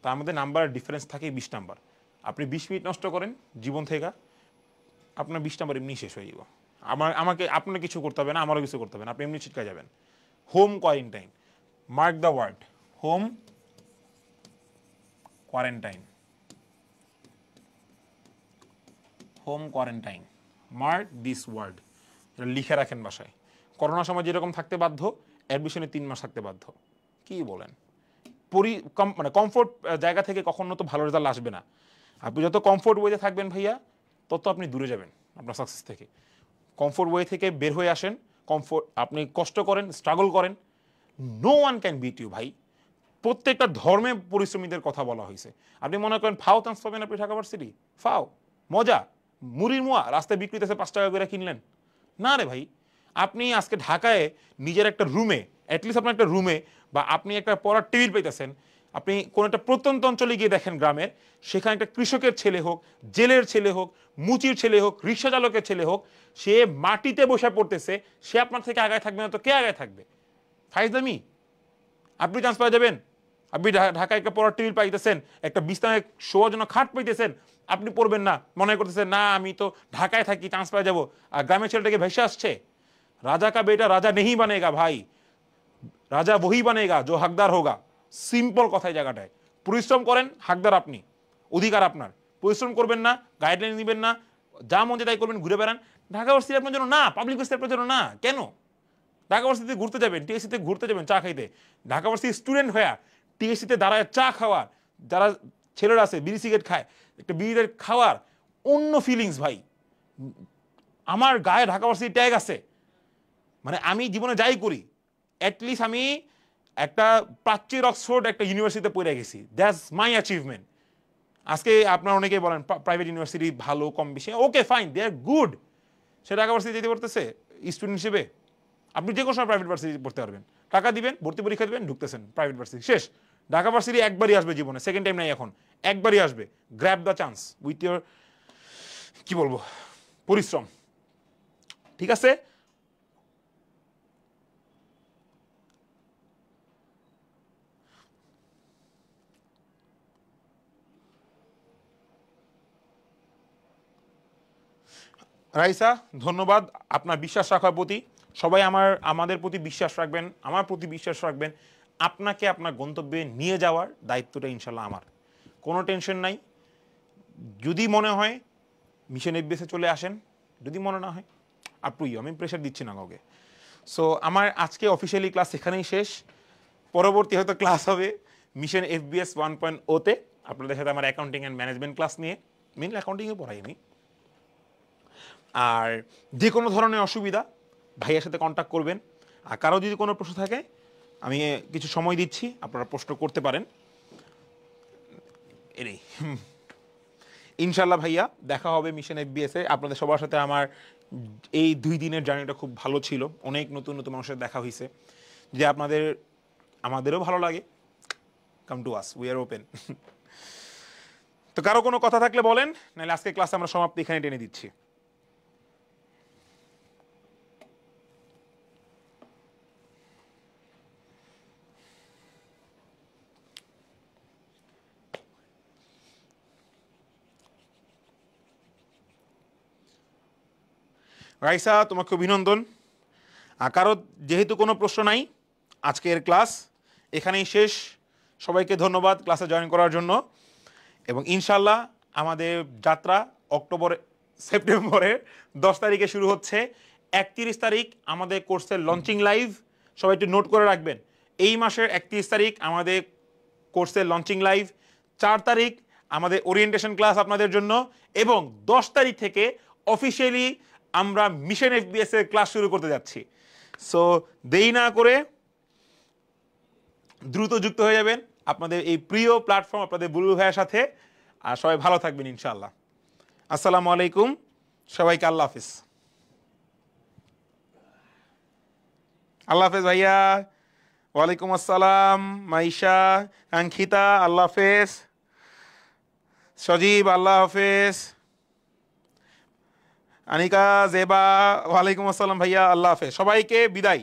তার মধ্যে নাম্বার ডিফারেন্স থাকে 20 নাম্বার। আপনি 20 মিনিট নষ্ট করেন জীবন থেকে, আপনার 20 নাম্বার এমনি শেষ হয়ে যাব। আপনার কিছু করতে হবে না, আমারও কিছু করতে হবে না, আপনি এমনি ছিটকে যাবেন। Home quarantine, mark the word, home quarantine, home quarantine, mark this word, এটা লিখে রাখেন বাসায়। করোনার সময় যেরকম থাকতে বাধ্য, অ্যাডমিশনে 3 মাস থাকতে বাধ্য। কি বলেন? মানে কমফোর্ট জায়গা থেকে কখনো তো ভালো রেজাল্ট আসবে না। আপনি যত কমফোর্ট ওয়েতে থাকবেন ভাইয়া, তত আপনি দূরে যাবেন আপনার সাকসেস থেকে। কমফোর্ট ওয়ে থেকে বের হয়ে আসেন, আপনি কষ্ট করেন, স্ট্রাগল করেন, no one can beat you ভাই। প্রত্যেকটা ধর্মে পরিশ্রমীদের কথা বলা হয়েছে। আপনি মনে করেন ফাও চান্স পাবেন আপনি ঢাকা ভার্সিটি? ফাও মজা, মুড়ির মোয়া রাস্তায় বিক্রি হইতেছে 5 টাকা করে কিনলেন? না রে ভাই, আপনি আজকে ঢাকায় নিজের একটা রুমে, অ্যাটলিস্ট আপনার একটা রুমে, বা আপনি একটা পড়ার টেবিল পেতেছেন, আপনি কোন একটা প্রত্যন্ত অঞ্চলে গিয়ে দেখেন গ্রামের, সেখানে একটা কৃষকের ছেলে হোক, জেলের ছেলে হোক, মুচির ছেলে হোক, রিক্সা চালকের ছেলে হোক, সে মাটিতে বসে পড়তেছে, সে আপনার থেকে আগায় থাকবে না তো কে আগায় থাকবে? ফাইজলামি। আপনি চান্স পাওয়া যাবেন, আপনি ঢাকায় একটা পড়ার টেবিল পাইতেছেন, একটা বিছানায় শোয়ার জন্য খাট পাইতেছেন, আপনি পড়বেন না, মনে করতেছেন না আমি তো ঢাকায় থাকি, চান্স পাওয়া যাবো, আর গ্রামের ছেলেটাকে ভেসে আসছে। রাজা কা বেটা রাজা নেই বানেগা ভাই, রাজা বহি বানেগা जो हकदार होगा। সিম্পল কথাই জায়গাটায়। পরিশ্রম করেন, হাকদার আপনি, অধিকার আপনার। পরিশ্রম করবেন না, গাইডলাইন দিবেন না, যা মন চায় তাই করবেন, ঘুরে বেড়ান। ঢাকা ভার্সিটি আপনার জন্য না, পাবলিক ভার্সিটি আপনার জন্য না। কেন? ঢাকা ভার্সিটিতে ঘুরতে যাবেন, টিএসসিতে ঘুরতে যাবেন চা খাইতে, ঢাকা ভার্সিটি স্টুডেন্ট হয়ে টিএসসিতে দাঁড়ায় চা খাওয়ার, যারা ছেলেরা আছে বিড়ি সিগারেট খায়, একটা বিড়িতে খাওয়ার অন্য ফিলিংস ভাই। আমার গায়ে ঢাকা ভার্সিটি ট্যাগ আছে, মানে আমি জীবনে যাই করি, অ্যাটলিস্ট আমি একটা প্রাচ্যের অক্সফোর্ড একটা ইউনিভার্সিটিতে পড়ে গেছি, দ্যাটস মাই অ্যাচিভমেন্ট। আজকে আপনারা অনেকেই বলেন প্রাইভেট ইউনিভার্সিটি ভালো কম বেশি, ওকে ফাইন, দে আর গুড। সে ঢাকা ভার্সিটি যেতে পারতেছে স্টুডেন্ট হিসেবে? আপনি যে কোনো সময় প্রাইভেট ভার্সিটি পড়তে পারবেন, টাকা দিবেন, ভর্তি পরীক্ষা দিবেন, ঢুকতেছেন প্রাইভেট ভার্সিটি, শেষ। ঢাকা ভার্সিটি একবারই আসবে জীবনে, সেকেন্ড টাইম নাই এখন, একবারই আসবে। Grab the chance with your, কি বলবো, পরিশ্রম। ঠিক আছে? রাইসা ধন্যবাদ আপনার বিশ্বাস রাখার প্রতি। সবাই আমাদের প্রতি বিশ্বাস রাখবেন, আমার প্রতি বিশ্বাস রাখবেন। আপনাকে আপনার গন্তব্যে নিয়ে যাওয়ার দায়িত্বটা ইনশাল্লাহ আমার। কোনো টেনশন নাই। যদি মনে হয় মিশন এফবিএসে চলে আসেন, যদি মনে না হয় আপ টু ইউ, আমি প্রেশার দিচ্ছি না কাউকে। সো আমার আজকে অফিসিয়ালি ক্লাস এখানেই শেষ। পরবর্তী হয়তো ক্লাস হবে মিশন এফবিএস 1.0-তে আপনাদের সাথে আমার অ্যাকাউন্টিং অ্যান্ড ম্যানেজমেন্ট ক্লাস নিয়ে। মেনলি অ্যাকাউন্টিংয়ে পড়াই আমি। আর যে কোনো ধরনের অসুবিধা ভাইয়ের সাথে কন্ট্যাক্ট করবেন। আর কারো যদি কোনো প্রশ্ন থাকে আমি কিছু সময় দিচ্ছি, আপনারা প্রশ্ন করতে পারেন। এটাই ইনশাল্লাহ ভাইয়া দেখা হবে মিশন এফবিএসে। আপনাদের সবার সাথে আমার এই 2 দিনের জার্নিটা খুব ভালো ছিল। অনেক নতুন নতুন মানুষের দেখা হয়েছে। যে আমাদেরও ভালো লাগে, come to us, we are open. তো কারো কোনো কথা থাকলে বলেন, নাহলে আজকে ক্লাসে আমরা সমাপ্তি এখানে টেনে দিচ্ছি। রাইসা তোমাকে অভিনন্দন। আর কারো যেহেতু কোনো প্রশ্ন নাই, আজকের ক্লাস এখানেই শেষ। সবাইকে ধন্যবাদ ক্লাসে জয়েন করার জন্য। এবং ইনশাল্লাহ আমাদের যাত্রা সেপ্টেম্বরের 10 তারিখে শুরু হচ্ছে। 31 তারিখ আমাদের কোর্সের লঞ্চিং লাইভ, সবাই একটু নোট করে রাখবেন। এই মাসের 31 তারিখ আমাদের কোর্সের লঞ্চিং লাইভ। 4 তারিখ আমাদের ওরিয়েন্টেশন ক্লাস আপনাদের জন্য। এবং 10 তারিখ থেকে অফিসিয়ালি আমরা মিশন এফবিএস এর ক্লাস শুরু করতে যাচ্ছি। সো দেরি না করে দ্রুত যুক্ত হয়ে যাবেন আপনাদের এই প্রিয় প্ল্যাটফর্ম আপনাদের বুলবুল ভাইয়ের সাথে। আর সবাই ভালো থাকবেন ইনশাআল্লাহ। আসসালামু আলাইকুম, সবাইকে আল্লাহ হাফিজ। আল্লাহ হাফেজ ভাইয়া। ওয়ালাইকুম আসসালাম মাইশা, আঙ্কিতা আল্লাহ হাফেজ, সজীব আল্লাহ হাফেজ, আনিকা জেবা ওয়ালাইকুম আসসালাম ভাইয়া আল্লাহ হাফেজ। সবাইকে বিদায়।